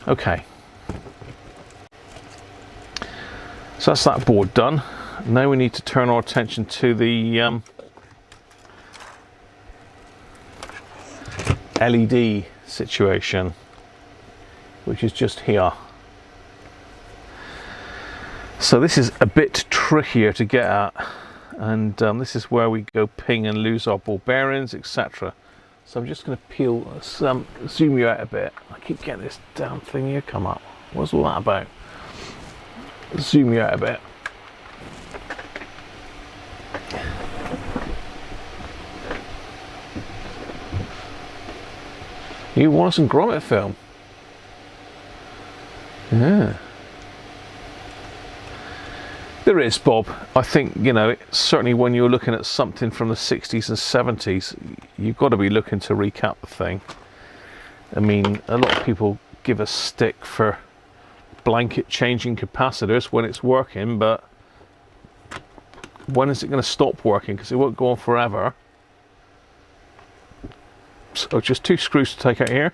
Okay, so that's that board done. Now we need to turn our attention to the LED situation, which is just here. So this is a bit trickier to get at, and this is where we go ping and lose our ball bearings, etc. So I'm just going to peel zoom you out a bit. I keep getting this damn thing here come up. What's all that about? Zoom you out a bit. You want some grommet film? Yeah. There is, Bob. I think, you know, certainly when you're looking at something from the 60s and 70s, you've got to be looking to recap the thing. I mean, a lot of people give a stick for blanket changing capacitors when it's working, but when is it going to stop working? Because it won't go on forever. So just 2 screws to take out here.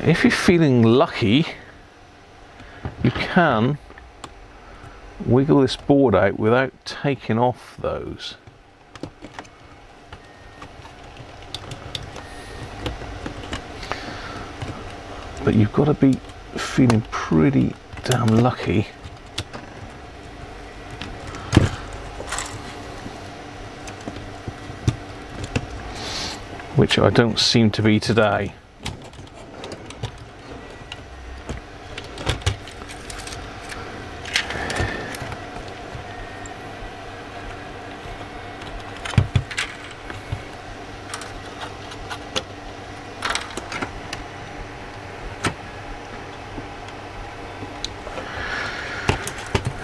if you're feeling lucky, you can wiggle this board out without taking off those. But you've got to be feeling pretty damn lucky. Which I don't seem to be today.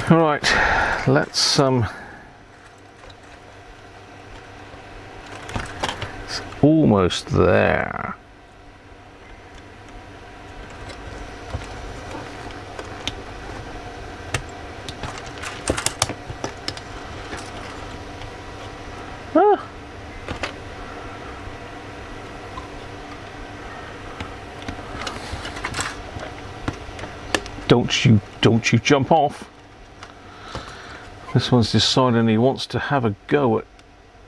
All right, let's it's almost there. Ah. Don't you jump off. This one's deciding he wants to have a go at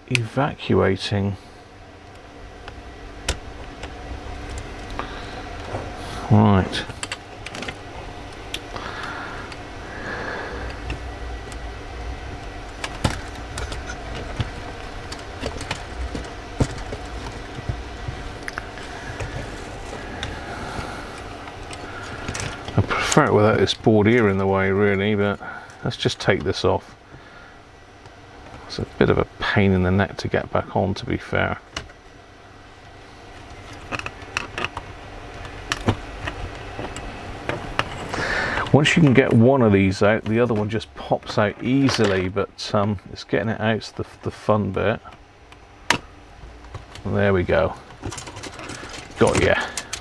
evacuating. Right. I prefer it without this board here in the way, really, but let's just take this off. It's a bit of a pain in the neck to get back on, to be fair. Once you can get one of these out, the other one just pops out easily, but it's getting it out's the fun bit. There we go. Got ya.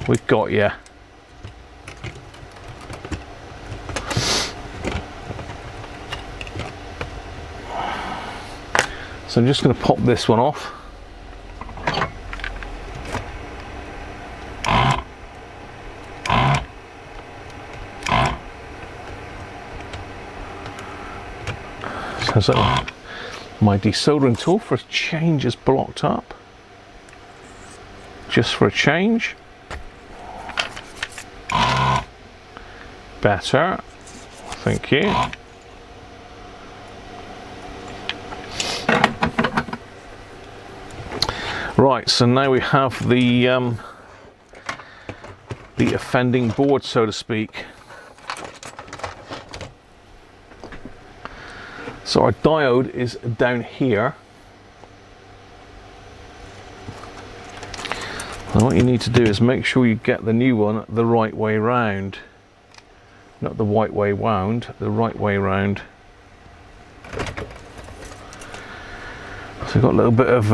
We got ya. So I'm just going to pop this one off. So my desoldering tool for a change is blocked up. Just for a change. Better. Thank you. Right, so now we have the offending board, so to speak. So our diode is down here. And what you need to do is make sure you get the new one the right way round. Not the white way wound, the right way round. So we've got a little bit of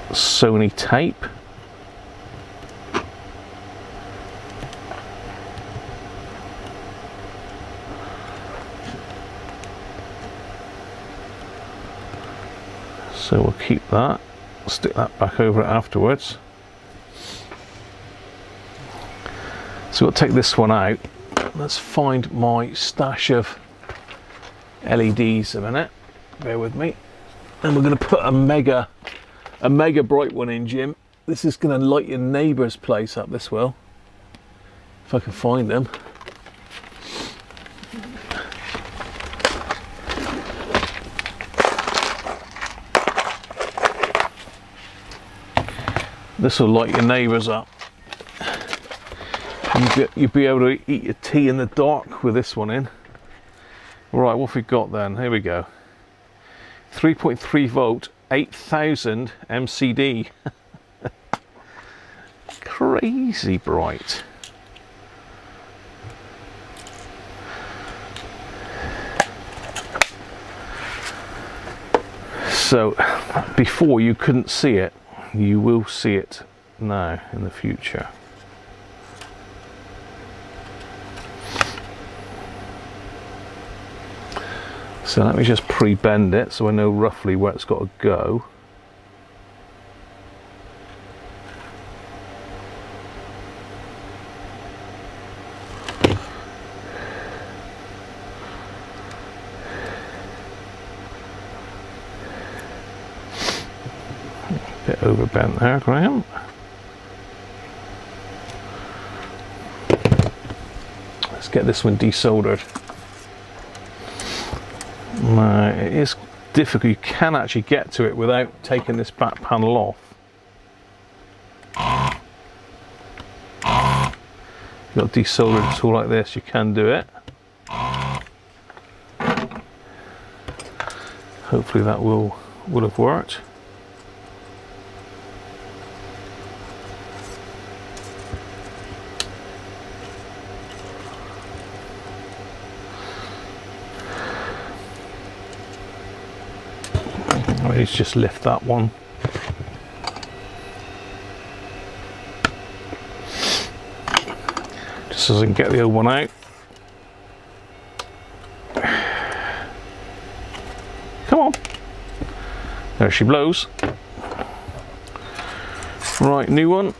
Sony tape. So we'll keep that, stick that back over it afterwards. So we'll take this one out. Let's find my stash of LEDs a minute. Bear with me. And we're going to put a mega bright one in, Jim. This is going to light your neighbour's place up, this will. If I can find them. This will light your neighbours up. You'll be able to eat your tea in the dark with this one in. Right, what have we got then? Here we go. 3.3 volt, 8000 MCD. Crazy bright. So, before you couldn't see it. You will see it now in the future. So let me just pre-bend it so I know roughly where it's got to go. overbent there, Graham. Let's get this one desoldered. Now, it is difficult. You can actually get to it without taking this back panel off. If you've got a desoldered tool like this, you can do it. Hopefully that will have worked. Let's just lift that one. Just so I can get the old one out. Come on. There she blows. Right, new one.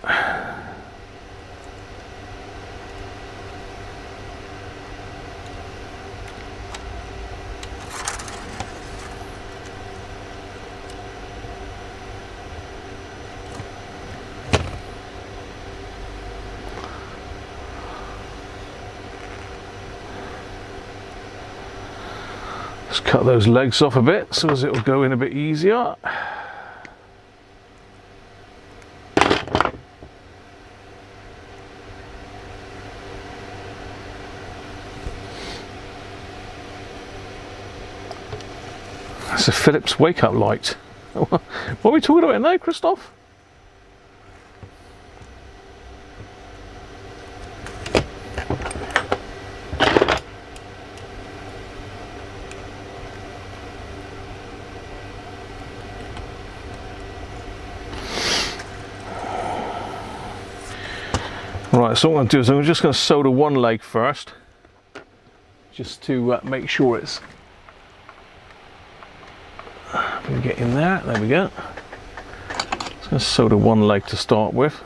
Just cut those legs off a bit so as it will go in a bit easier. That's a Philips wake-up light. What are we talking about now, Christoph? Right, so what I'm going to do is I'm just going to solder one leg first, just to make sure it's going to get in there. There we go. Just going to solder one leg to start with.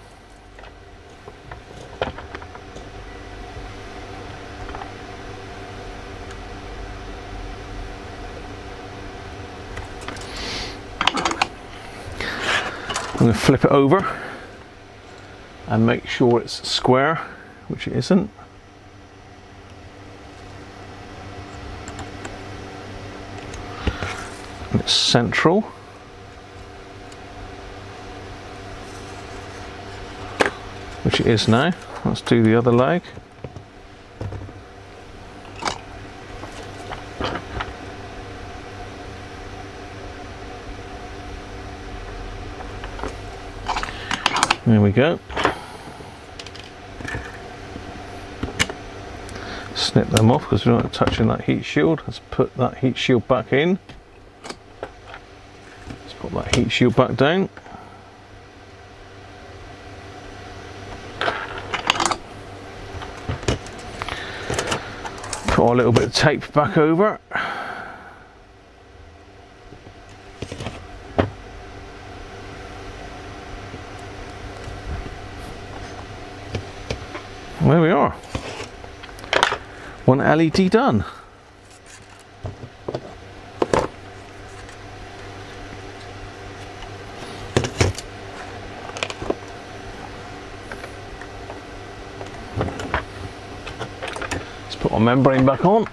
I'm going to flip it over and make sure it's square, which it isn't. And it's central. Which it is now. Let's do the other leg. There we go. Snip them off because we're not touching that heat shield. Let's put that heat shield back in. Let's put that heat shield back down. Put a little bit of tape back over. There we are. One LED done. Let's put our membrane back on,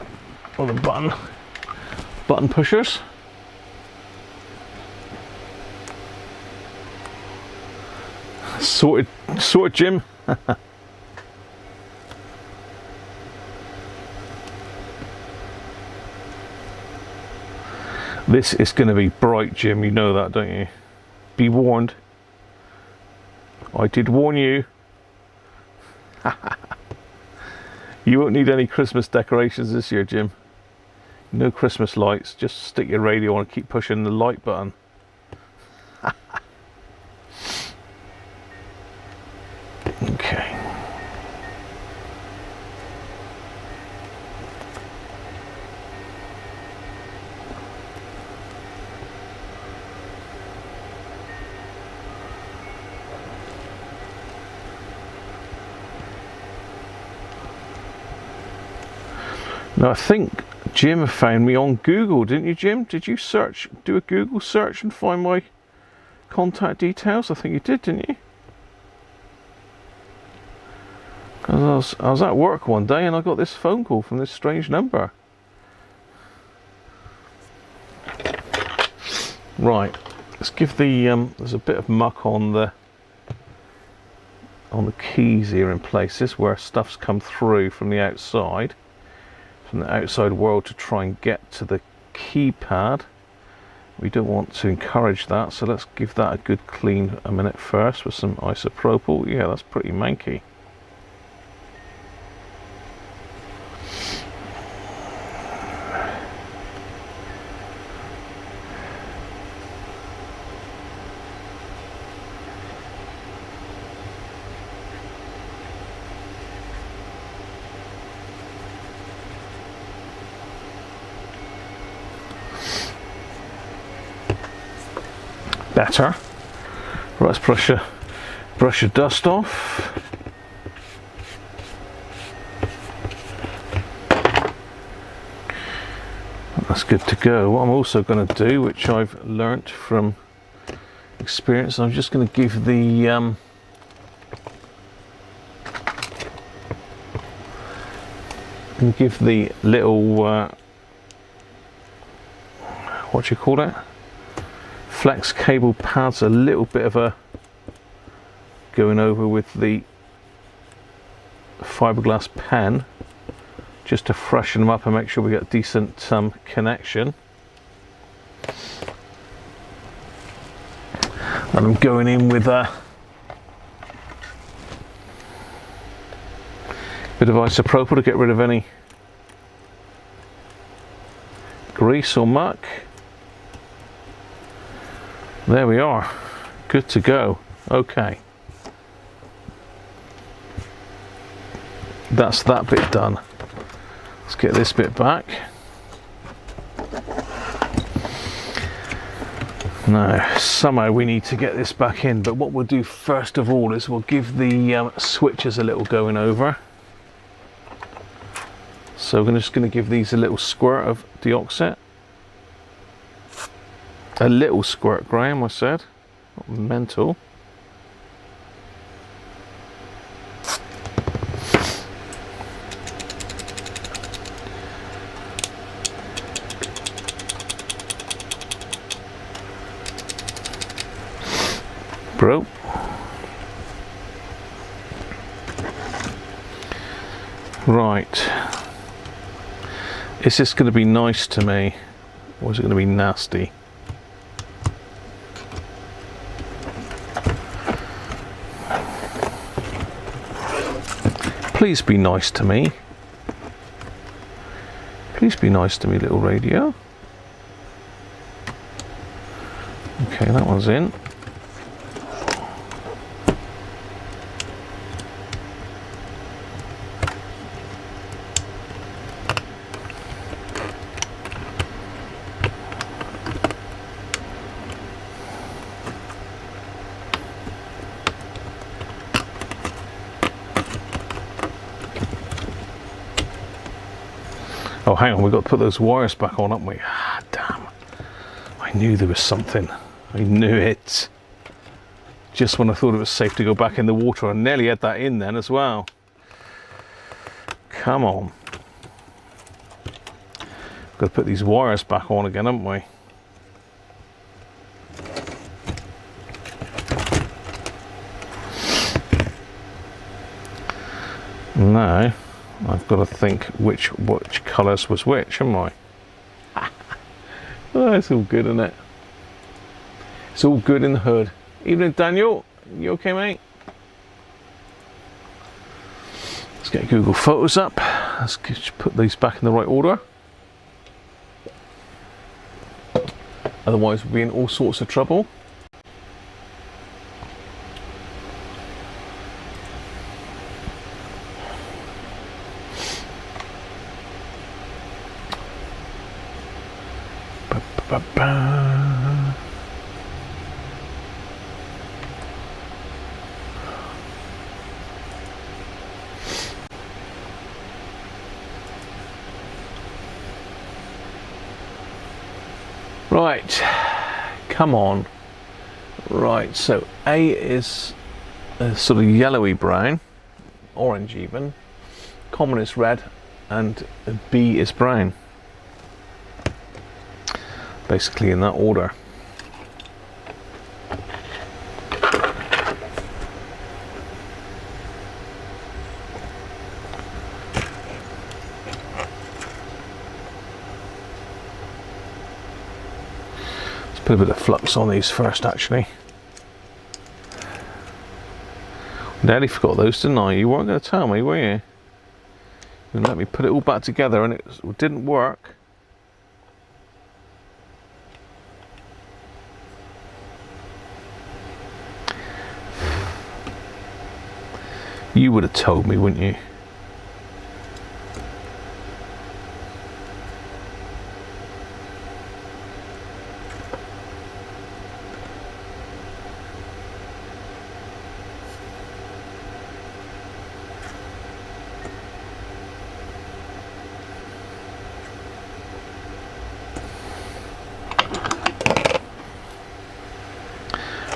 or the button pushers. Sorted, Jim. This is going to be bright, Jim, you know that, don't you? Be warned. I did warn you. You won't need any Christmas decorations this year, Jim. No Christmas lights, just stick your radio on and keep pushing the light button. Okay. Now I think Jim found me on Google, didn't you, Jim? Did you do a Google search and find my contact details? I think you did, didn't you? Because I was at work one day and I got this phone call from this strange number. Right, let's give the there's a bit of muck on the keys here in places where stuff's come through from the outside world to try and get to the keypad. We don't want to encourage that, so let's give that a good clean a minute first with some isopropyl. Yeah, that's pretty manky. Better. Right, let's brush your dust off. That's good to go. What I'm also going to do, which I've learnt from experience, I'm just going to give the little what do you call it? Flex cable pads a little bit of a going over with the fiberglass pen, just to freshen them up and make sure we get decent connection. And I'm going in with a bit of isopropyl to get rid of any grease or muck. There we are, good to go. Okay, that's that bit done. Let's get this bit back. Now, somehow we need to get this back in, but what we'll do first of all is we'll give the switches a little going over. So we're just going to give these a little squirt of deoxit. A little squirt, Graham, I said. Not mental. Bro. Right. Is this going to be nice to me, or is it going to be nasty? Please be nice to me. Please be nice to me, little radio. Okay, that one's in. Oh, hang on, we've got to put those wires back on, haven't we? Ah, damn. I knew there was something. I knew it. Just when I thought it was safe to go back in the water, I nearly had that in then as well. Come on. Got to put these wires back on again, haven't we? Now, I've got to think which colours was which, haven't I? Oh, it's all good, isn't it? It's all good in the hood. Evening, Daniel. You okay, mate? Let's get Google Photos up. Let's just put these back in the right order. Otherwise, we'll be in all sorts of trouble. Right, come on, Right, so A is a sort of yellowy brown, orange even, common is red, and B is brown. Basically in that order. Let's put a bit of flux on these first actually. Nearly forgot those, didn't I? You weren't going to tell me, were you? You let me put it all back together and it didn't work. You would have told me, wouldn't you?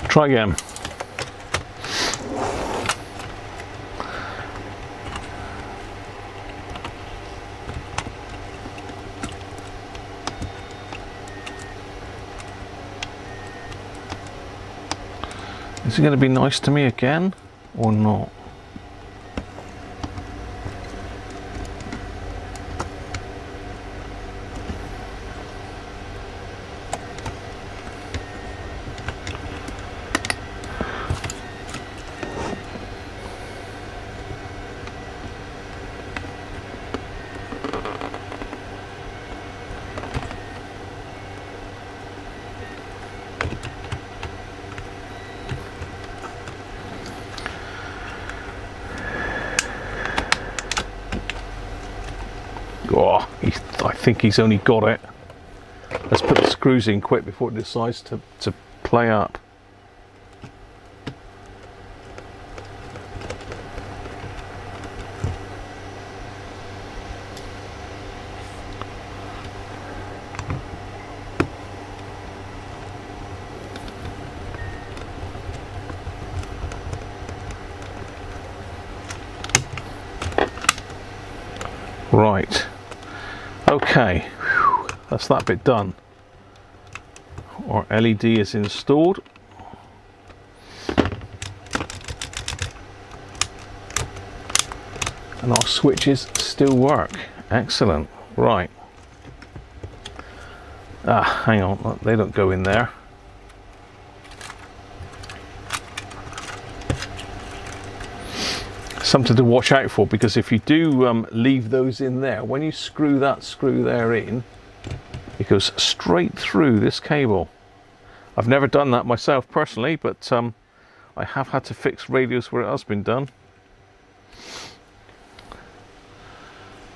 Try again. Is it going to be nice to me again or not? Oh, I think he's only got it. Let's put the screws in quick before it decides to play up. Right. Okay, whew, that's that bit done. Our LED is installed. And our switches still work. Excellent. Right. Ah, hang on, they don't go in there. Something to watch out for, because if you do leave those in there, when you screw that screw there in, it goes straight through this cable. I've never done that myself personally, but I have had to fix radios where it has been done.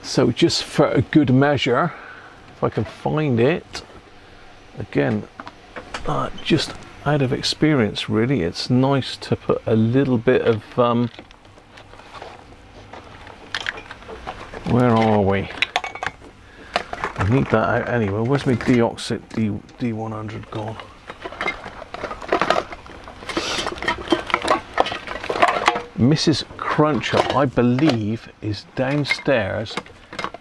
So just for a good measure, if I can find it, again, just out of experience really, it's nice to put a little bit of where are we? I need that out anyway. Where's my deoxit D100 gone? Mrs. Cruncher, I believe, is downstairs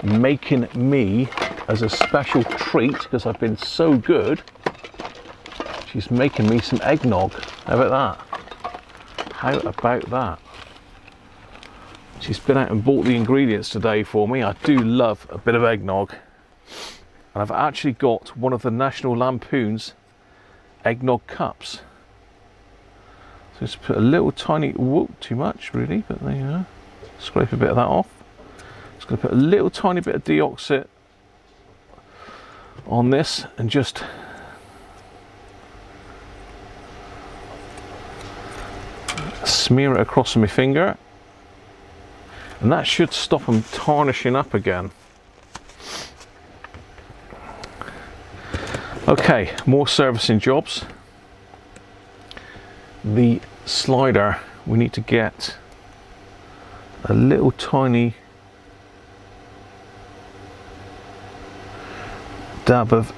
making me, as a special treat, because I've been so good, she's making me some eggnog. How about that? How about that? She's been out and bought the ingredients today for me. I do love a bit of eggnog. And I've actually got one of the National Lampoon's eggnog cups. So just put a little tiny, whoa, too much really, but there you go. Scrape a bit of that off. Just going to put a little tiny bit of deoxit on this and just smear it across my finger. And that should stop them tarnishing up again. Okay, more servicing jobs. The slider, we need to get a little tiny dab of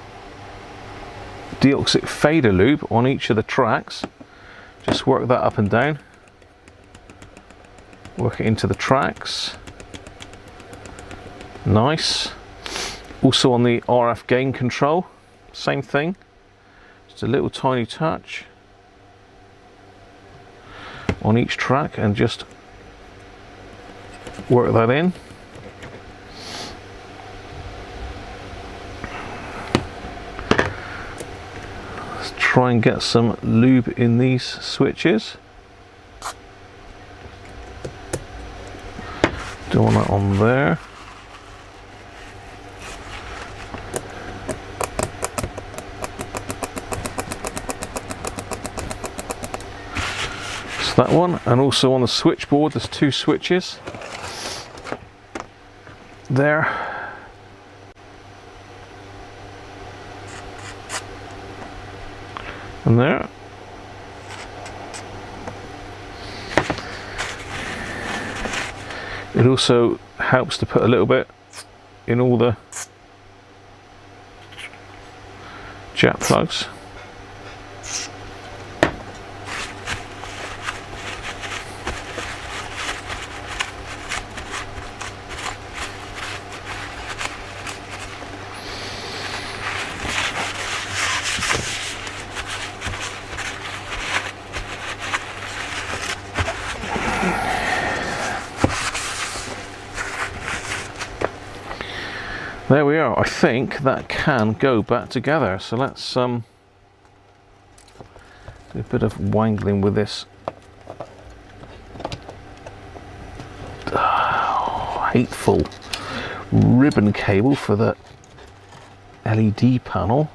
deoxit fader lube on each of the tracks. Just work that up and down. Work it into the tracks. Nice. Also on the RF gain control, same thing. Just a little tiny touch on each track and just work that in. Let's try and get some lube in these switches. Don't want that on there. So that one, and also on the switchboard there's two switches. There. And there. It also helps to put a little bit in all the jack plugs. There we are. I think that can go back together. So let's do a bit of wangling with this. Hateful ribbon cable for the LED panel.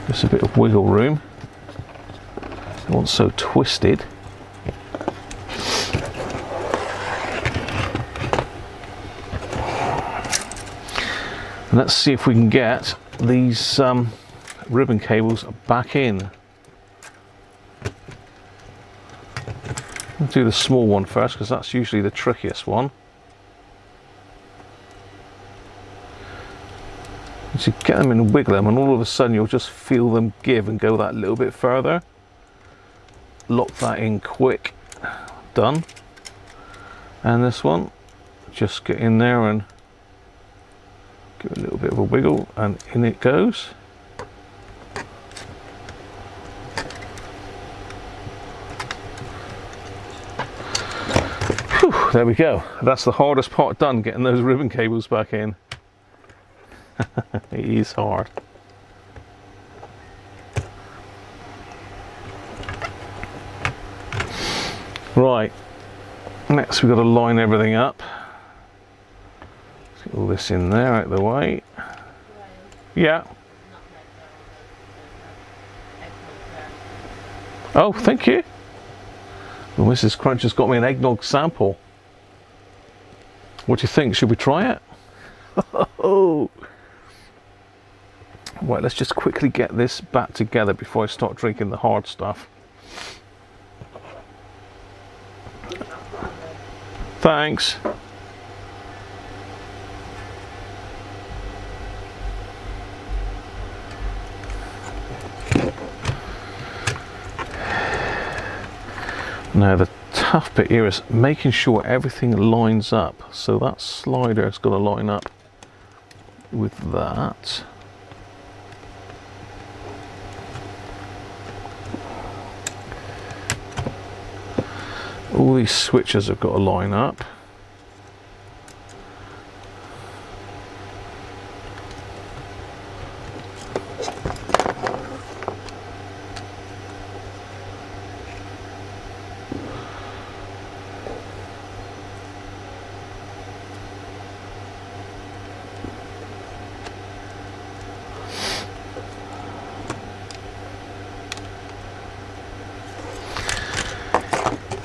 Just a bit of wiggle room. It wasn't so twisted. And let's see if we can get these ribbon cables back in. I'll do the small one first because that's usually the trickiest one. So you get them in and wiggle them, and all of a sudden you'll just feel them give and go that little bit further. Lock that in quick. Done. And this one, just get in there and give it a little bit of a wiggle, and in it goes. Whew, there we go. That's the hardest part done, getting those ribbon cables back in. It is hard. Right, next we've got to line everything up. Let's get all this in there, out of the way. Yeah. Oh, thank you. Well, Mrs. Cruncher's got me an eggnog sample. What do you think? Should we try it? Oh. Right, let's just quickly get this back together before I start drinking the hard stuff. Thanks. Now the tough bit here is making sure everything lines up. So that slider has got to line up with that. All these switches have got to line up.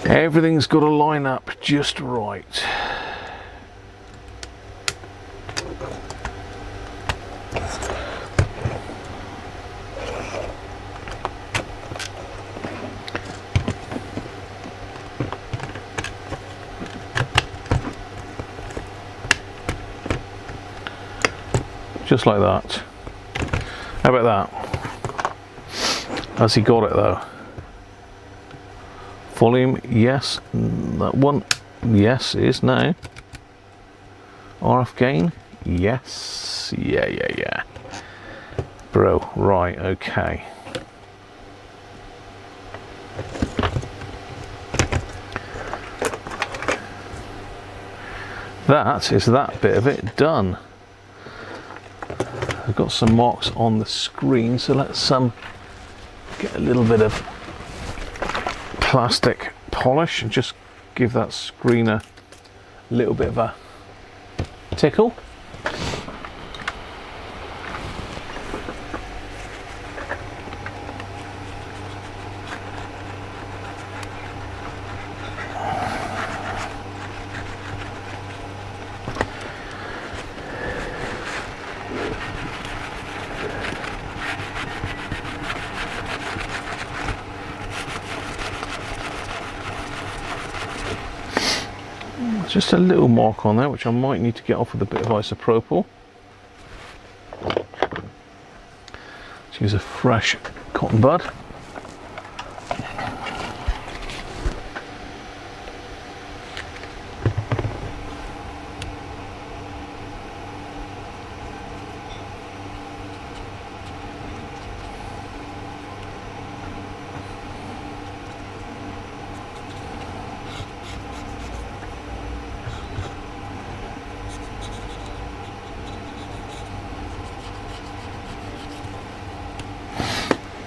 Everything's got to line up just right. just like that. How about that? Has he got it though? Volume, yes. That one, yes, is now. RF gain, yes. Yeah. Bro, right, okay. That is that bit of it done. I've got some marks on the screen, so let's get a little bit of plastic polish and just give that screen a little bit of a tickle. Just a little mark on there, which I might need to get off with a bit of isopropyl. Let's use a fresh cotton bud.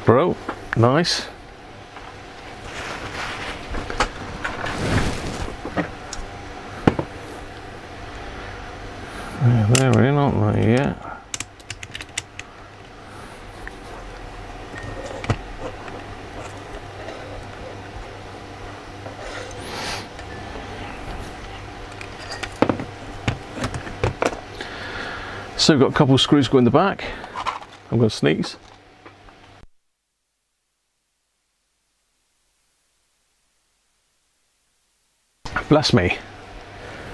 Bro, nice. Yeah, they're in, aren't they? Yeah. So we've got a couple of screws going in the back. I'm going to sneeze. Bless me.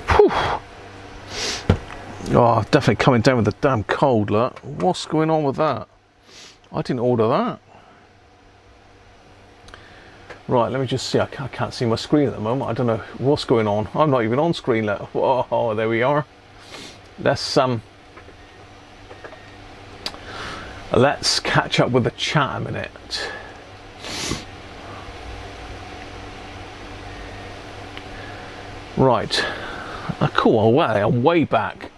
Whew. Oh, definitely coming down with the damn cold, look. What's going on with that? I didn't order that. Right, let me just see. I can't see my screen at the moment. I don't know what's going on. I'm not even on screen. Look. Oh, there we are. Let's catch up with the chat a minute. Right, cool, I'm way back.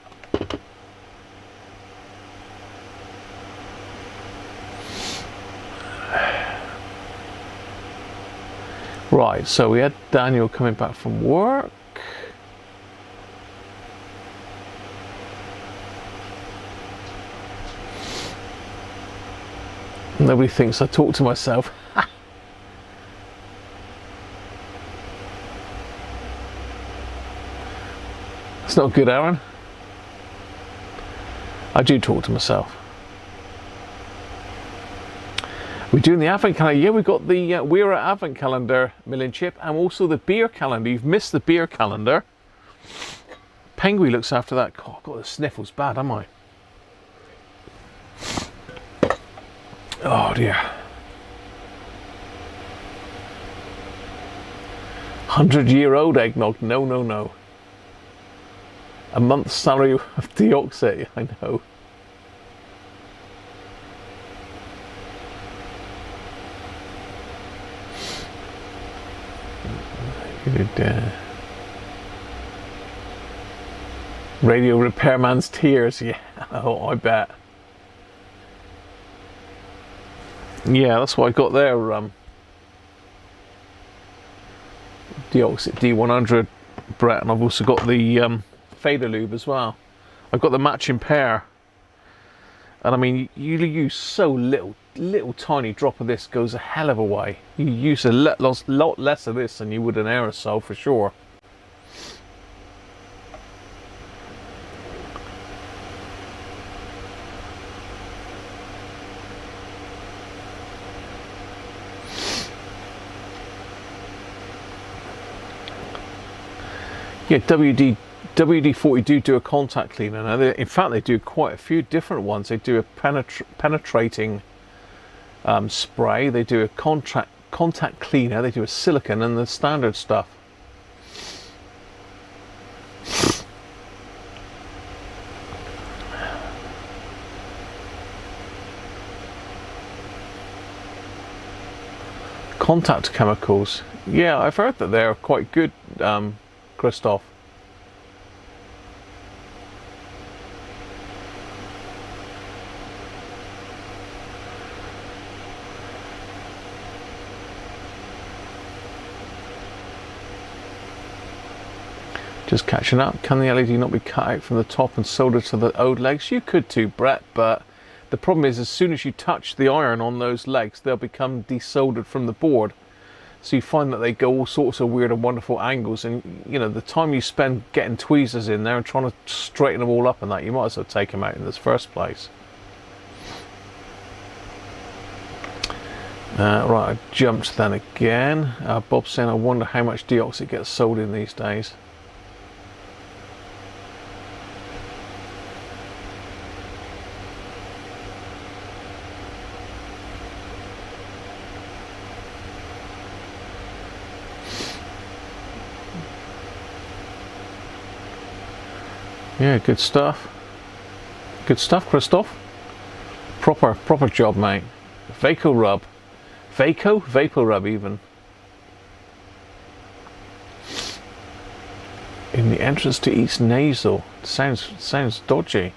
Right, so we had Daniel coming back from work. Nobody thinks I talk to myself. It's not good, Aaron. I do talk to myself. We're doing the advent calendar. Yeah, we've got the Wera advent calendar, milling chip, and also the beer calendar. You've missed the beer calendar. Penguin looks after that. God, I've got the sniffles bad, am I? Oh dear. 100-year-old eggnog. No. A month's salary of deoxit, I know. Radio repairman's tears, yeah, oh, I bet. Yeah, that's what I got there. Deoxit D100, Brett, and I've also got the fader lube as well. I've got the matching pair, and I mean, you use so little tiny drop of this goes a hell of a way. You use a lot less of this than you would an aerosol for sure. Yeah, WD WD-40 do a contact cleaner. Now, in fact, they do quite a few different ones. They do a penetrating spray. They do a contact cleaner. They do a silicone and the standard stuff. Contact chemicals. Yeah, I've heard that they're quite good, Christoph. Just catching up. Can the LED not be cut out from the top and soldered to the old legs? You could too, Brett, but the problem is as soon as you touch the iron on those legs, they'll become desoldered from the board. So you find that they go all sorts of weird and wonderful angles, and you know, the time you spend getting tweezers in there and trying to straighten them all up and that, you might as well take them out in this first place. Right, I jumped then again. Bob's saying, I wonder how much deoxit gets sold in these days. Yeah, good stuff. Good stuff, Christoph. Proper job, mate. Vaco rub. Vapor rub even. In the entrance to each nasal. Sounds dodgy.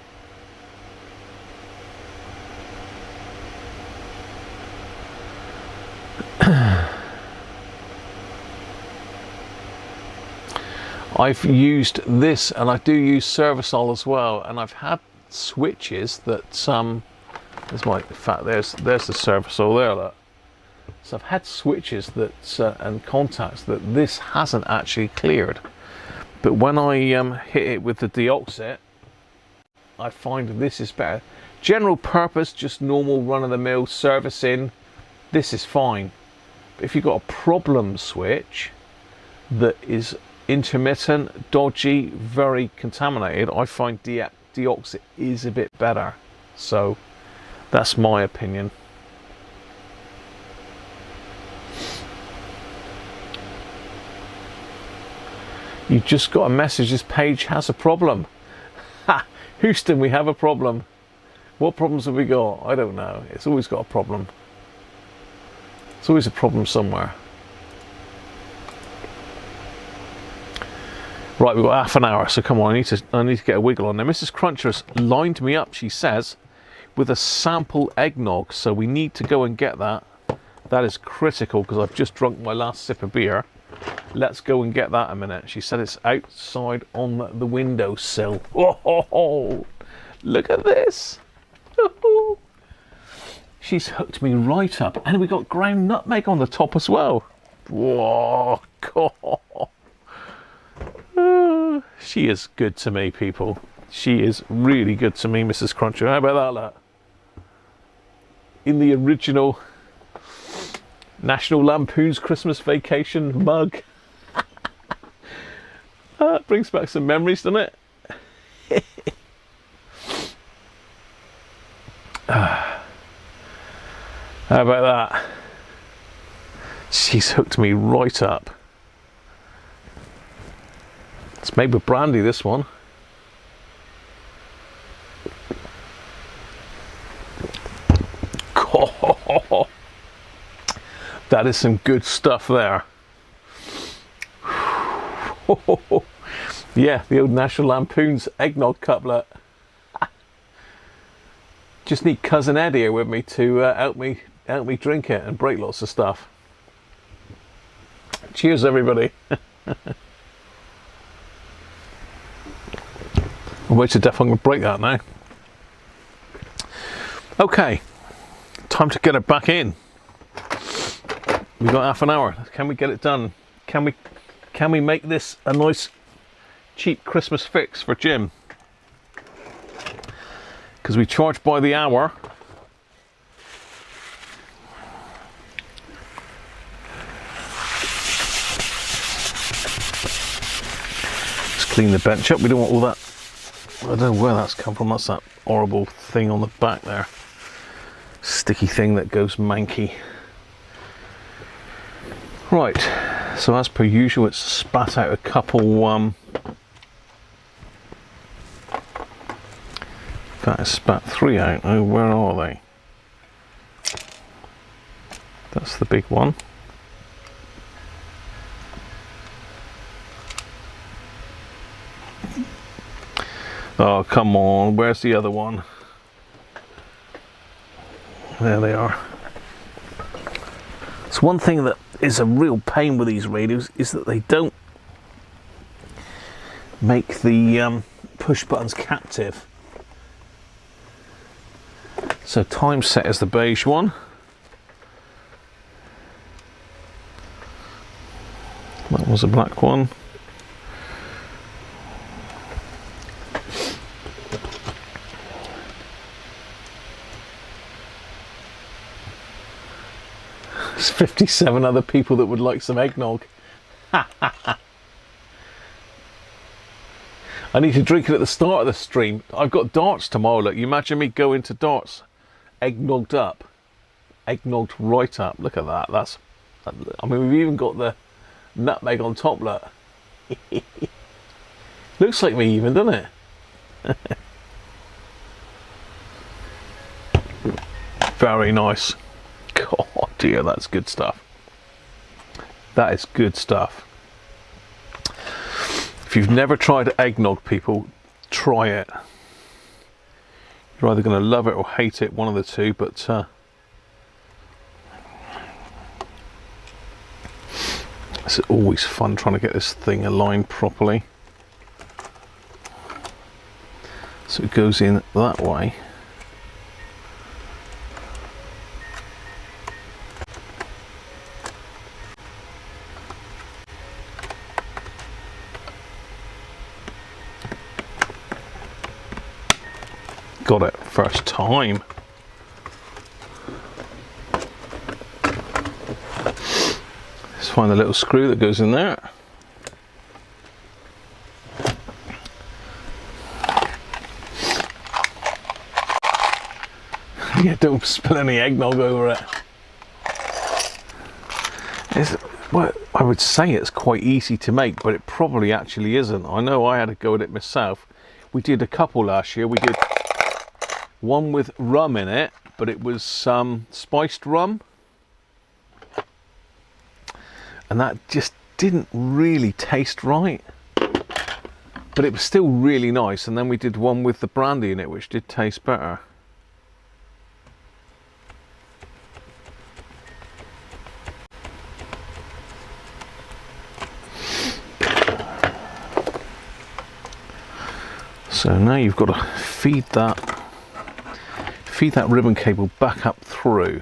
I've used this, and I do use Servicol as well, and I've had switches that there's my, in fact there's the Servicol there, look. So I've had switches that and contacts that this hasn't actually cleared, but when I hit it with the deoxit, I find this is better. General purpose, just normal run-of-the-mill servicing, this is fine. But if you've got a problem switch that is intermittent, dodgy, very contaminated, I find deoxit is a bit better. So that's my opinion. You just got a message, this page has a problem. Ha! Houston, we have a problem. What problems have we got? I don't know. It's always got a problem. It's always a problem somewhere. Right, we've got half an hour, so come on, I need to get a wiggle on there. Mrs. Cruncher's lined me up, she says, with a sample eggnog, so we need to go and get that. That is critical because I've just drunk my last sip of beer. Let's go and get that a minute. She said it's outside on the windowsill. Oh, look at this. She's hooked me right up, and we got ground nutmeg on the top as well. Whoa, God. She is good to me, people. She is really good to me, Mrs. Cruncher. How about that, look? In the original National Lampoon's Christmas Vacation mug. That brings back some memories, doesn't it? How about that? She's hooked me right up. It's made with brandy, this one. Oh, that is some good stuff there. Yeah, the old National Lampoon's eggnog couplet. Just need cousin Ed here with me to help me drink it and break lots of stuff. Cheers, everybody. I'm way to deaf, I'm going to break that now. Okay, time to get it back in. We've got half an hour. Can we get it done? Can we make this a nice cheap Christmas fix for Jim? Because we charge by the hour. clean the bench up. We don't want all that. I don't know where that's come from. That's that horrible thing on the back there. Sticky thing that goes manky. Right, so as per usual, it's spat out a couple. That is spat 3 out. Oh, where are they? That's the big one. Oh, come on, where's the other one? There they are. It's one thing that is a real pain with these radios is that they don't make the push buttons captive. So time set is the beige one. That was a black one. There's 57 other people that would like some eggnog. I need to drink it at the start of the stream. I've got darts tomorrow. Look, you imagine me going to darts, eggnogged up, eggnogged right up. Look at that. That's. I mean, we've even got the nutmeg on top. Look. Looks like me, even, doesn't it? Very nice. God, dear, that's good stuff. That is good stuff. If you've never tried eggnog, people, try it. You're either going to love it or hate it, one of the two, but it's always fun trying to get this thing aligned properly. So it goes in that way. Got it first time. Let's find the little screw that goes in there. Yeah, don't spill any eggnog over it. Well, I would say it's quite easy to make, but it probably actually isn't. I know I had a go at it myself. We did a couple last year. We did one with rum in it, but it was spiced rum, and that just didn't really taste right, but it was still really nice. And then we did one with the brandy in it, which did taste better. So now you've got to feed that ribbon cable back up through.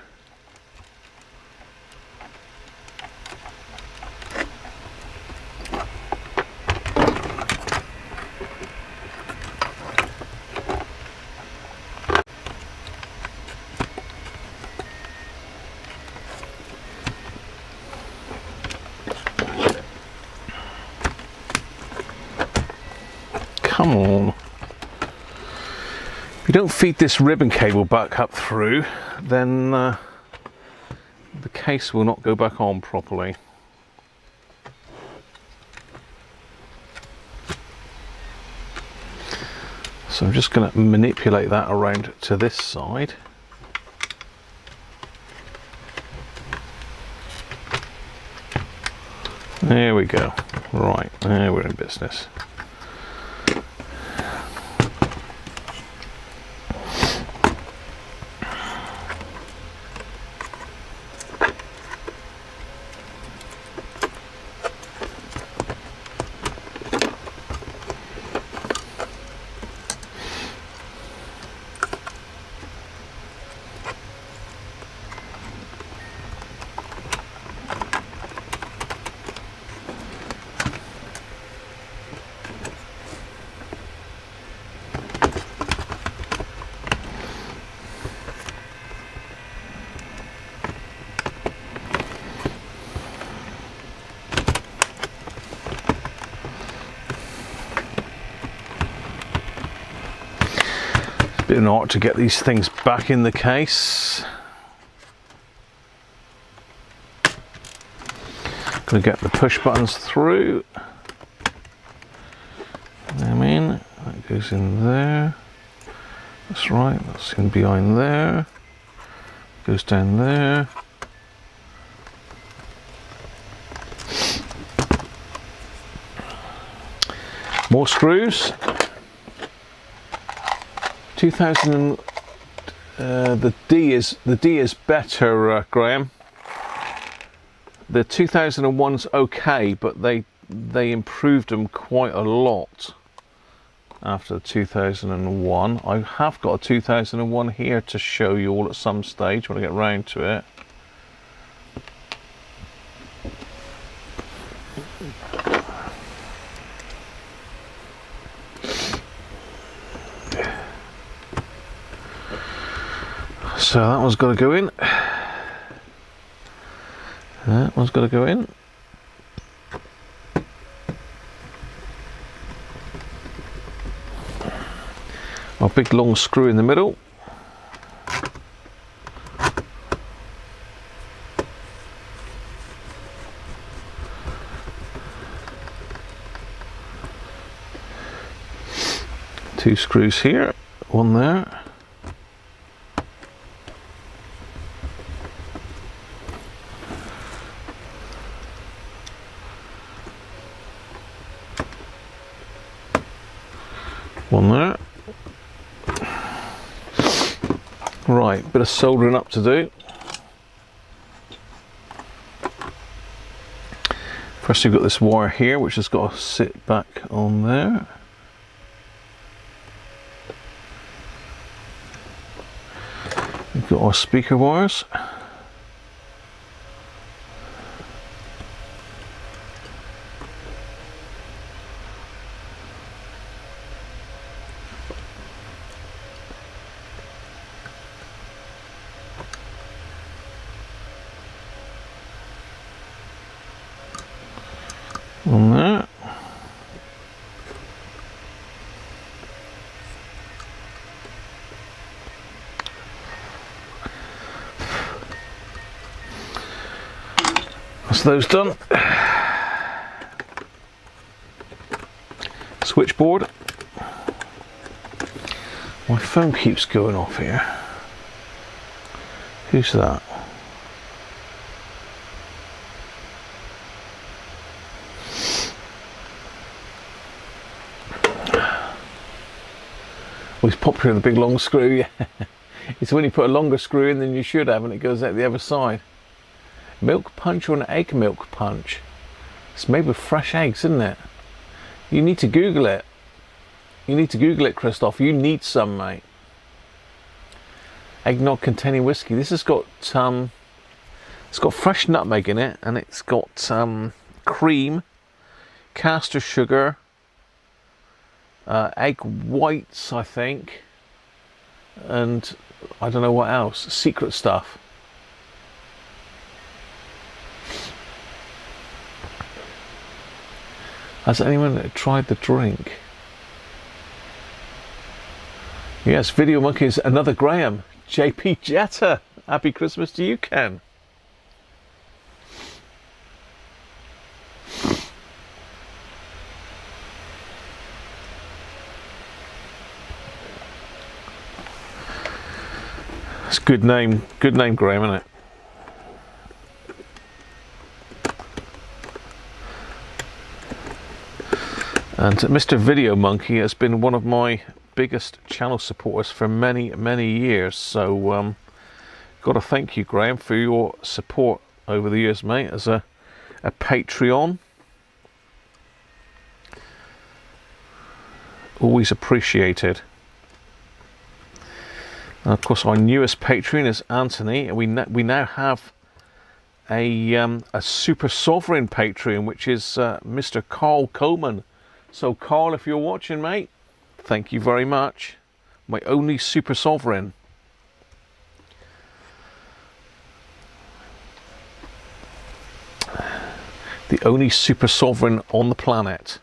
Come on. If you don't feed this ribbon cable back up through, then the case will not go back on properly. So I'm just going to manipulate that around to this side. There we go. Right, there we're in business. Bit of art to get these things back in the case. Gonna get the push buttons through. Them in. That goes in there. That's right. That's in behind there. Goes down there. More screws. 2000. The D is better, Graham. The 2001's okay, but they improved them quite a lot after the 2001. I have got a 2001 here to show you all at some stage when I get round to it. So that one's got to go in. That one's got to go in. A big long screw in the middle. Two screws here, one there. One there. Right, bit of soldering up to do. First we've got this wire here which has got to sit back on there. We've got our speaker wires. On there. That's those done. Switchboard. My phone keeps going off here. Who's that? Well, it's popular in the big long screw, yeah. It's when you put a longer screw in than you should have and it goes out the other side. Milk punch or an egg milk punch? It's made with fresh eggs, isn't it? You need to Google it. You need to Google it, Christoph. You need some, mate. Eggnog containing whiskey. This has got it's got fresh nutmeg in it, and it's got cream, castor sugar, egg whites, I think, and I don't know what else. Secret stuff. Has anyone tried the drink? Yes, Video Monkeys, another Graham. JP Jetta. Happy Christmas to you, Ken. It's a good name, Graham, isn't it? And Mr. Video Monkey has been one of my biggest channel supporters for many years, so got to thank you, Graham, for your support over the years, mate, as a Patreon. Always appreciated. And of course, our newest Patreon is Anthony, and we now have a super sovereign Patreon, which is Mr. Carl Coleman. So Carl, if you're watching, mate, thank you very much. My only super sovereign. The only super sovereign on the planet.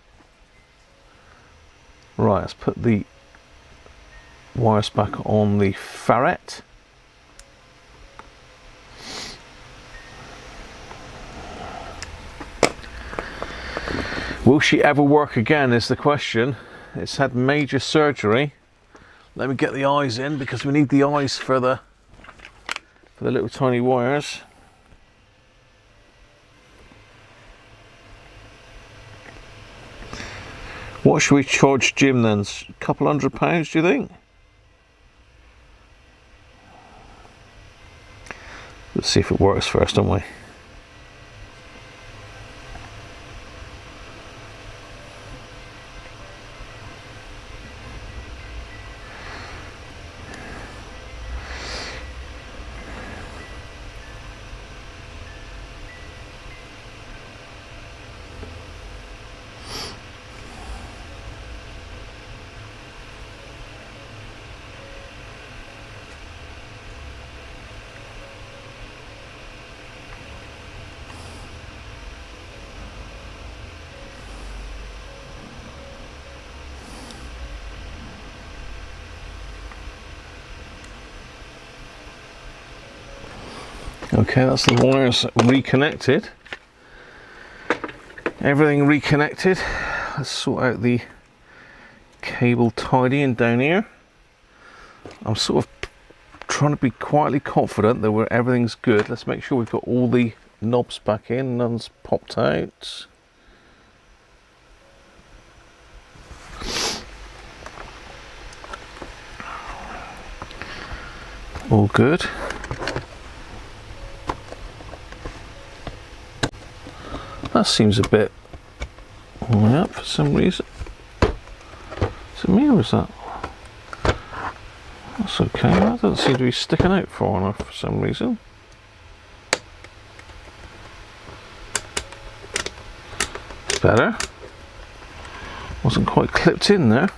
Right, let's put the wires back on the ferret. Will she ever work again is the question. It's had major surgery. Let me get the eyes in because we need the eyes for the little tiny wires. What should we charge Jim then? A couple £100, do you think? Let's see if it works first, don't we? Okay, that's the wires reconnected. Everything reconnected. Let's sort out the cable tidying down here. I'm sort of trying to be quietly confident that everything's good. Let's make sure we've got all the knobs back in, none's popped out. All good. That seems a bit way up for some reason. Is it me or is that? That's okay, that doesn't seem to be sticking out far enough for some reason. Better. Wasn't quite clipped in there.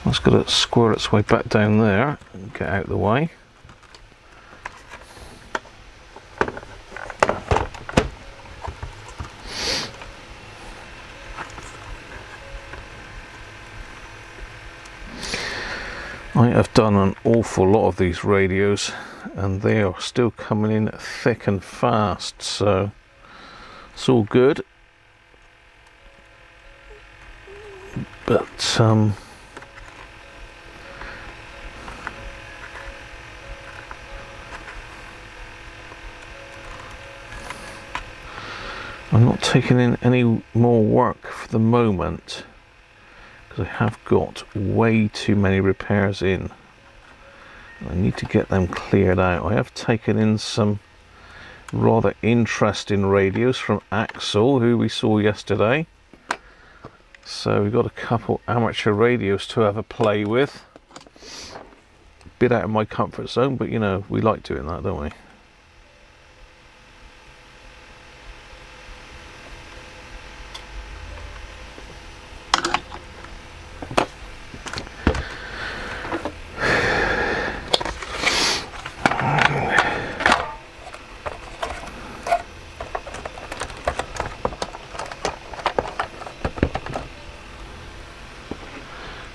That's got to squirrel its way back down there and get out of the way. I have done an awful lot of these radios and they are still coming in thick and fast, so it's all good. But I'm not taking in any more work for the moment. I have got way too many repairs in. I need to get them cleared out. I have taken in some rather interesting radios from Axel, who we saw yesterday. So we've got a couple amateur radios to have a play with. Bit out of my comfort zone, but you know, we like doing that, don't we?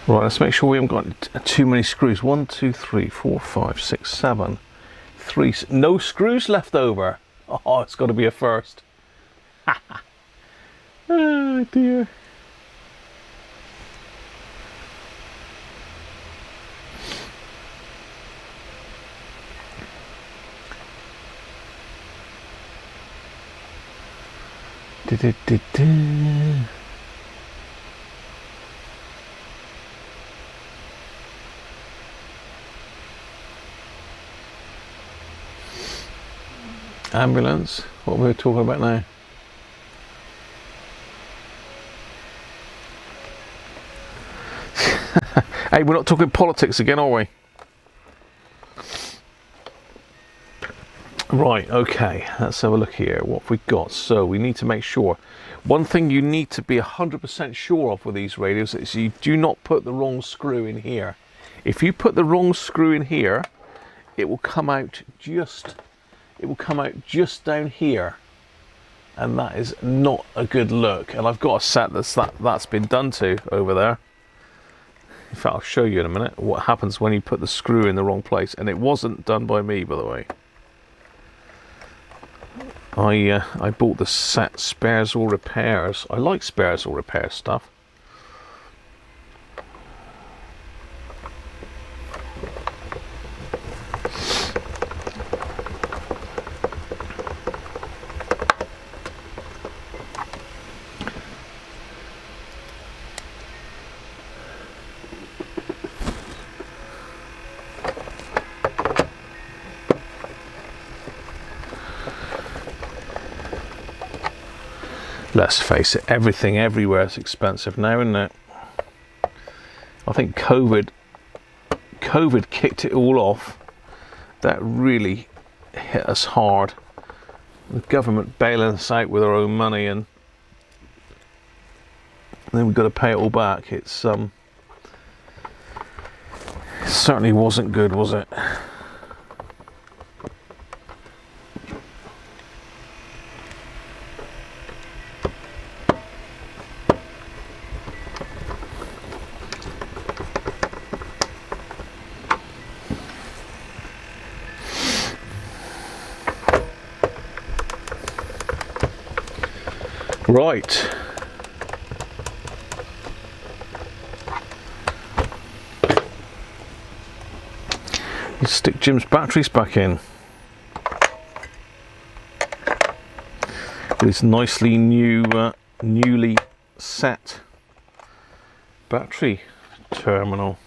Right, let's make sure we haven't got too many screws. 1, 2, 3, 4, 5, 6, 7. No screws left over. Oh, it's got to be a first. Oh dear. Ambulance, what we're talking about now. Hey, we're not talking politics again, are we? Right, okay, let's have a look here. What have we got? So we need to make sure. One thing you need to be 100% sure of with these radios is you do not put the wrong screw in here. If you put the wrong screw in here, it will come out just down here. and that is not a good look. And I've got a set that's been done to over there. In fact, I'll show you in a minute what happens when you put the screw in the wrong place. And it wasn't done by me, by the way. I bought the set spares or repairs. I like spares or repair stuff. Let's face it, everything everywhere is expensive now, isn't it? I think COVID kicked it all off. That really hit us hard. The government bailing us out with our own money, and then we've got to pay it all back. It certainly wasn't good, was it? Right. You stick Jim's batteries back in. With this nicely newly set battery terminal.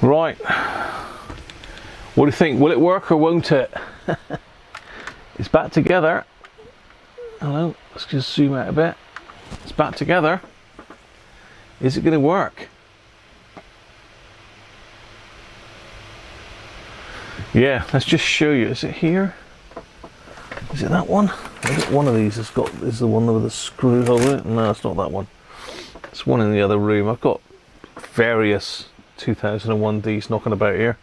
Right, what do you think? Will it work or won't it? It's back together. Hello, let's just zoom out a bit. It's back together. Is it going to work? Yeah, let's just show you. Is it here? Is it that one? Is it one of these is the one with the screw hole in it? No, it's not that one. It's one in the other room. I've got various 2001Ds knocking about here.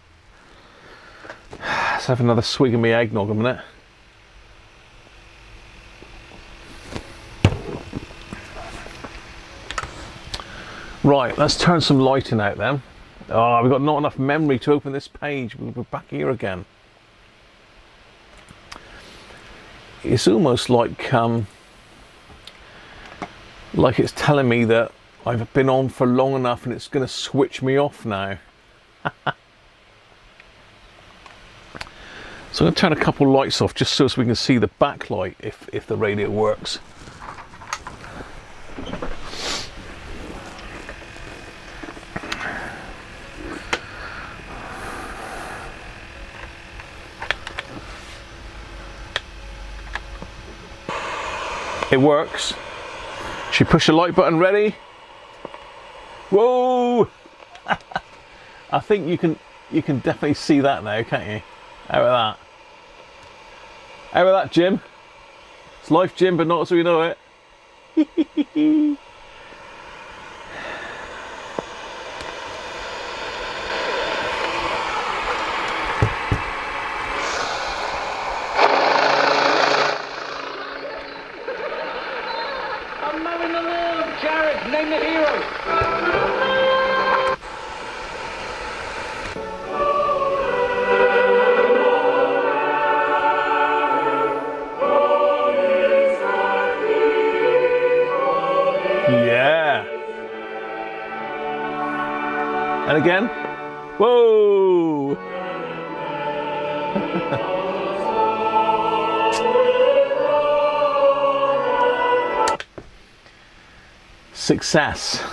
Let's have another swig of my eggnog a minute. Right, let's turn some lighting out then. Oh, we've got not enough memory to open this page. We're back here again. It's almost like it's telling me that I've been on for long enough and it's going to switch me off now. So I'm going to turn a couple of lights off just so we can see the backlight if the radio works. It works. Should we push the light button? Ready? Whoa! I think you can definitely see that now, can't you? How about that? How about that, Jim? It's life, Jim, but not as we know it. I'm mowing the lawn, Jared. Name the hero. Yeah. And again. Whoa. Success.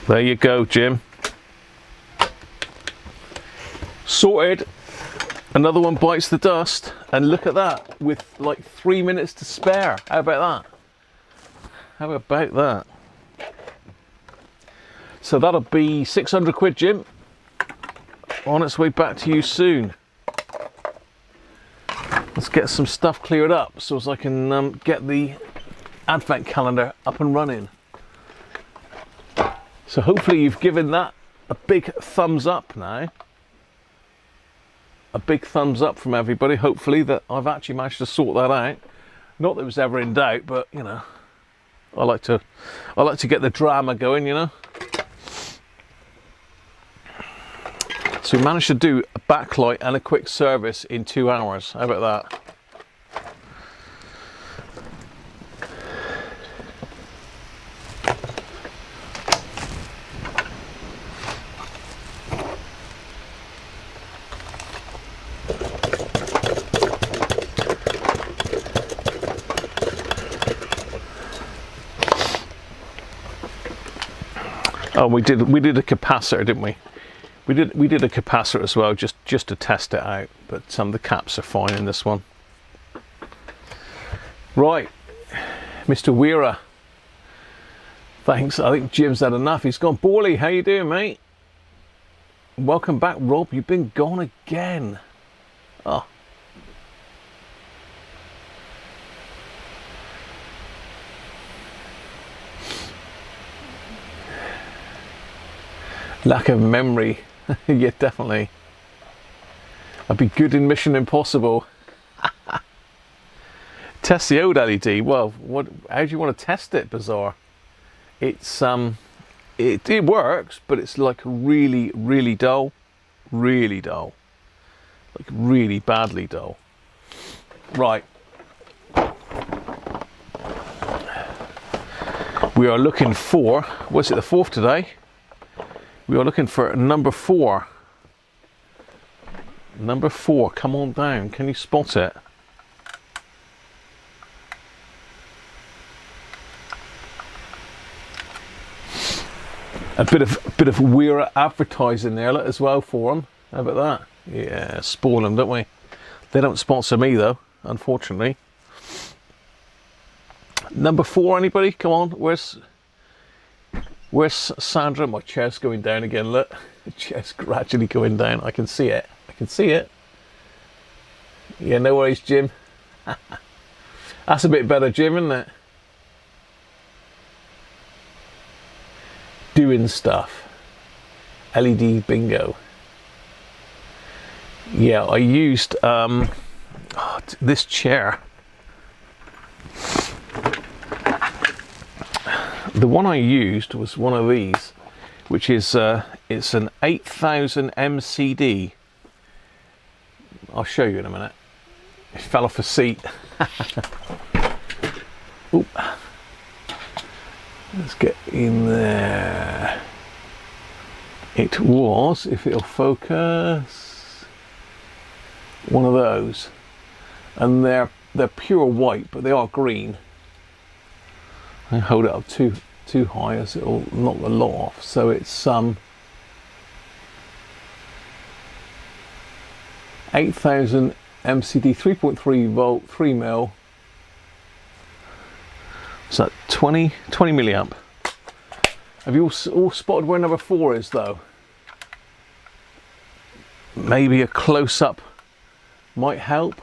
There you go, Jim. Sorted. Another one bites the dust, and look at that, with like 3 minutes to spare. How about that? How about that? So that'll be 600 quid, Jim. On its way back to you soon. let's get some stuff cleared up so as I can get the advent calendar up and running. So hopefully you've given that a big thumbs up now. A big thumbs up from everybody, hopefully, that I've actually managed to sort that out. Not that it was ever in doubt, but you know, I like to get the drama going, you know. So we managed to do a backlight and a quick service in 2 hours. How about that? Oh, we did a capacitor, didn't we? We did a capacitor as well, just to test it out. But the caps are fine in this one. Right, Mr. Wera. Thanks. I think Jim's had enough. He's gone. Borley, how you doing, mate? Welcome back, Rob. You've been gone again. Oh. Lack of memory. Yeah, definitely. I'd be good in Mission Impossible. Test the old LED. Well, how do you want to test it, Bizarre? It's it works, but it's like really, really dull. Really dull. Like really badly dull. Right. We are looking for, what's it, the 4th today? We are looking for number 4. Number 4, come on down. Can you spot it? A bit of Wera advertising there as well for them. How about that? Yeah, spoil them, don't we? They don't sponsor me though, unfortunately. Number 4, anybody? Come on, Where's Sandra? My chair's going down again, look. The chair's gradually going down. I can see it. I can see it. Yeah, no worries, Jim. That's a bit better, Jim, isn't it? Doing stuff. LED bingo. Yeah, I used this chair. The one I used was one of these, which is it's an 8000 MCD. I'll show you in a minute. It fell off a seat. Oop. Let's get in there. It was, if it'll focus, one of those, and they're pure white, but they are green. I hold it up too high as it'll knock the lot off. So it's 8000 MCD, 3.3 volt, 3 mil. So 20 milliamp. Have you all spotted where number 4 is though? Maybe a close-up might help.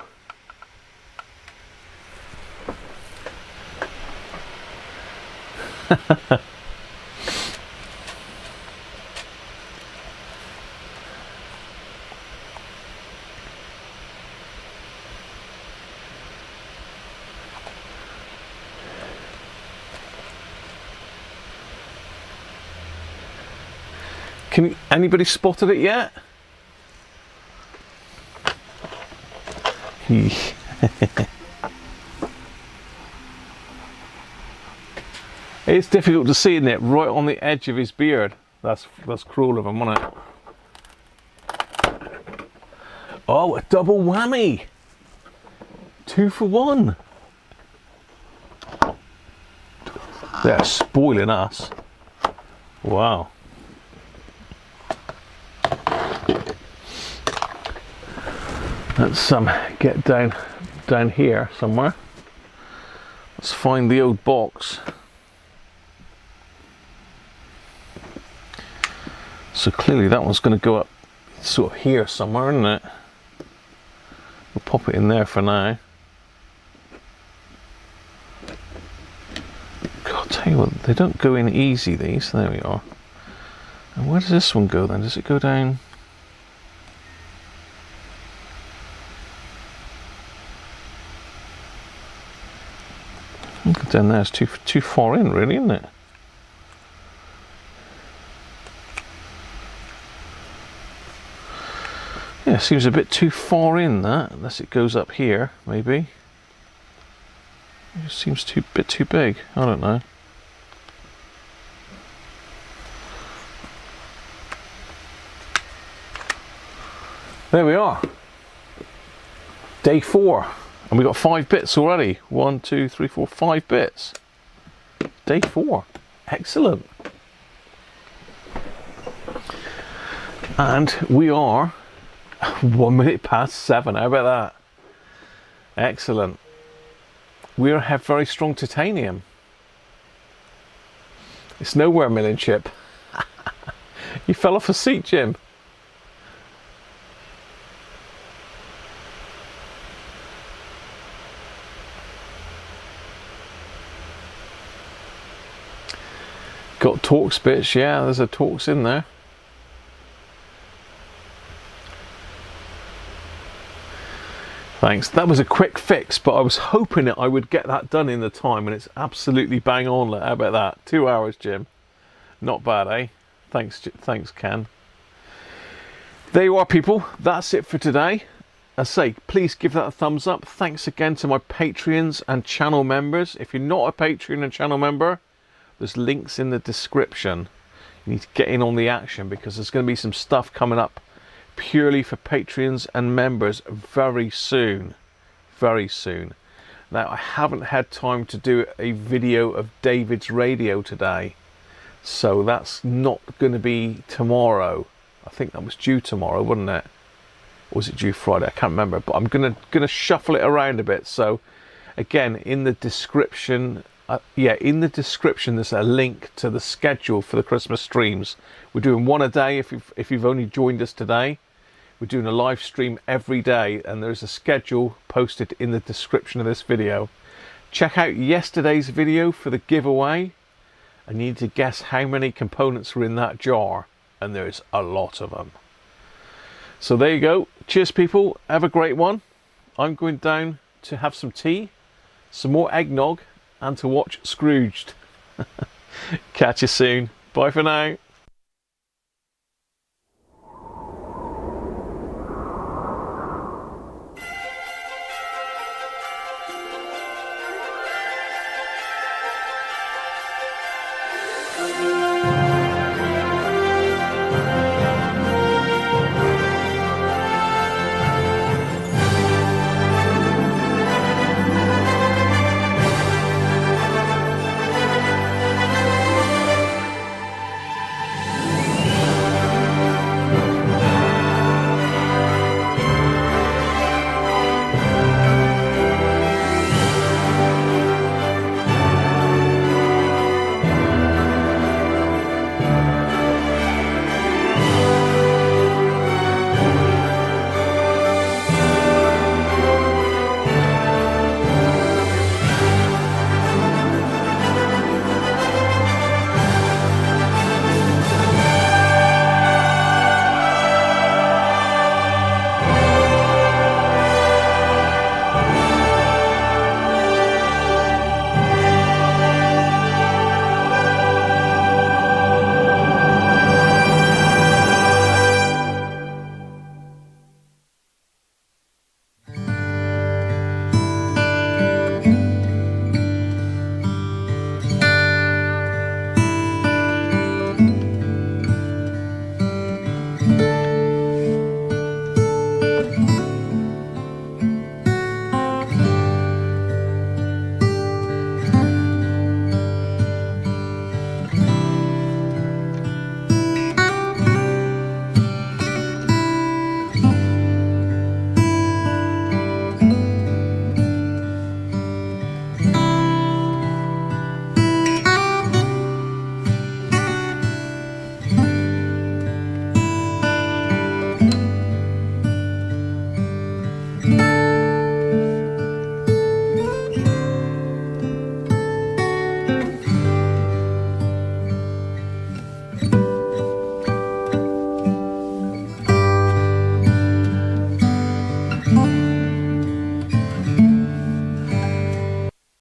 Anybody spotted it yet? It's difficult to see, isn't it? Right on the edge of his beard. That's cruel of him, wasn't it? Oh, a double whammy! 2 for 1. They're spoiling us. Wow. Let's get down here somewhere. Let's find the old box. So clearly that one's going to go up sort of here somewhere, isn't it? We'll pop it in there for now. God, I'll tell you what, they don't go in easy, these. There we are. And where does this one go then? Does it go down? Look down there, it's too far in, really, isn't it? Yeah, seems a bit too far in, that, unless it goes up here, maybe. It seems bit too big, I don't know. There we are. Day 4. And we got 5 bits already. 1, 2, 3, 4, 5 bits. Day 4. Excellent. And we are 1 minute past 7. How about that? Excellent. We have very strong titanium. It's nowhere milling chip. You fell off a seat, Jim. Got Torx bits, yeah, there's a Torx in there. Thanks, that was a quick fix, but I was hoping that I would get that done in the time, and it's absolutely bang on. How about that? 2 hours, Jim. Not bad, eh? Thanks, Ken. There you are, people. That's it for today. As I say, please give that a thumbs up. Thanks again to my Patreons and channel members. If you're not a Patreon and channel member, there's links in the description. You need to get in on the action, because there's going to be some stuff coming up purely for Patreons and members very soon. Very soon. Now, I haven't had time to do a video of David's radio today, so that's not going to be tomorrow. I think that was due tomorrow, wasn't it? Or was it due Friday? I can't remember, but I'm gonna shuffle it around a bit. So again, in the description, in the description, there's a link to the schedule for the Christmas streams. We're doing one a day. If you've only joined us today, we're doing a live stream every day, and there's a schedule posted in the description of this video. Check out yesterday's video for the giveaway. I need to guess how many components were in that jar, and there's a lot of them. So there you go. Cheers, people. Have a great one. I'm going down to have some tea, some more eggnog, and to watch Scrooged. Catch you soon. Bye for now.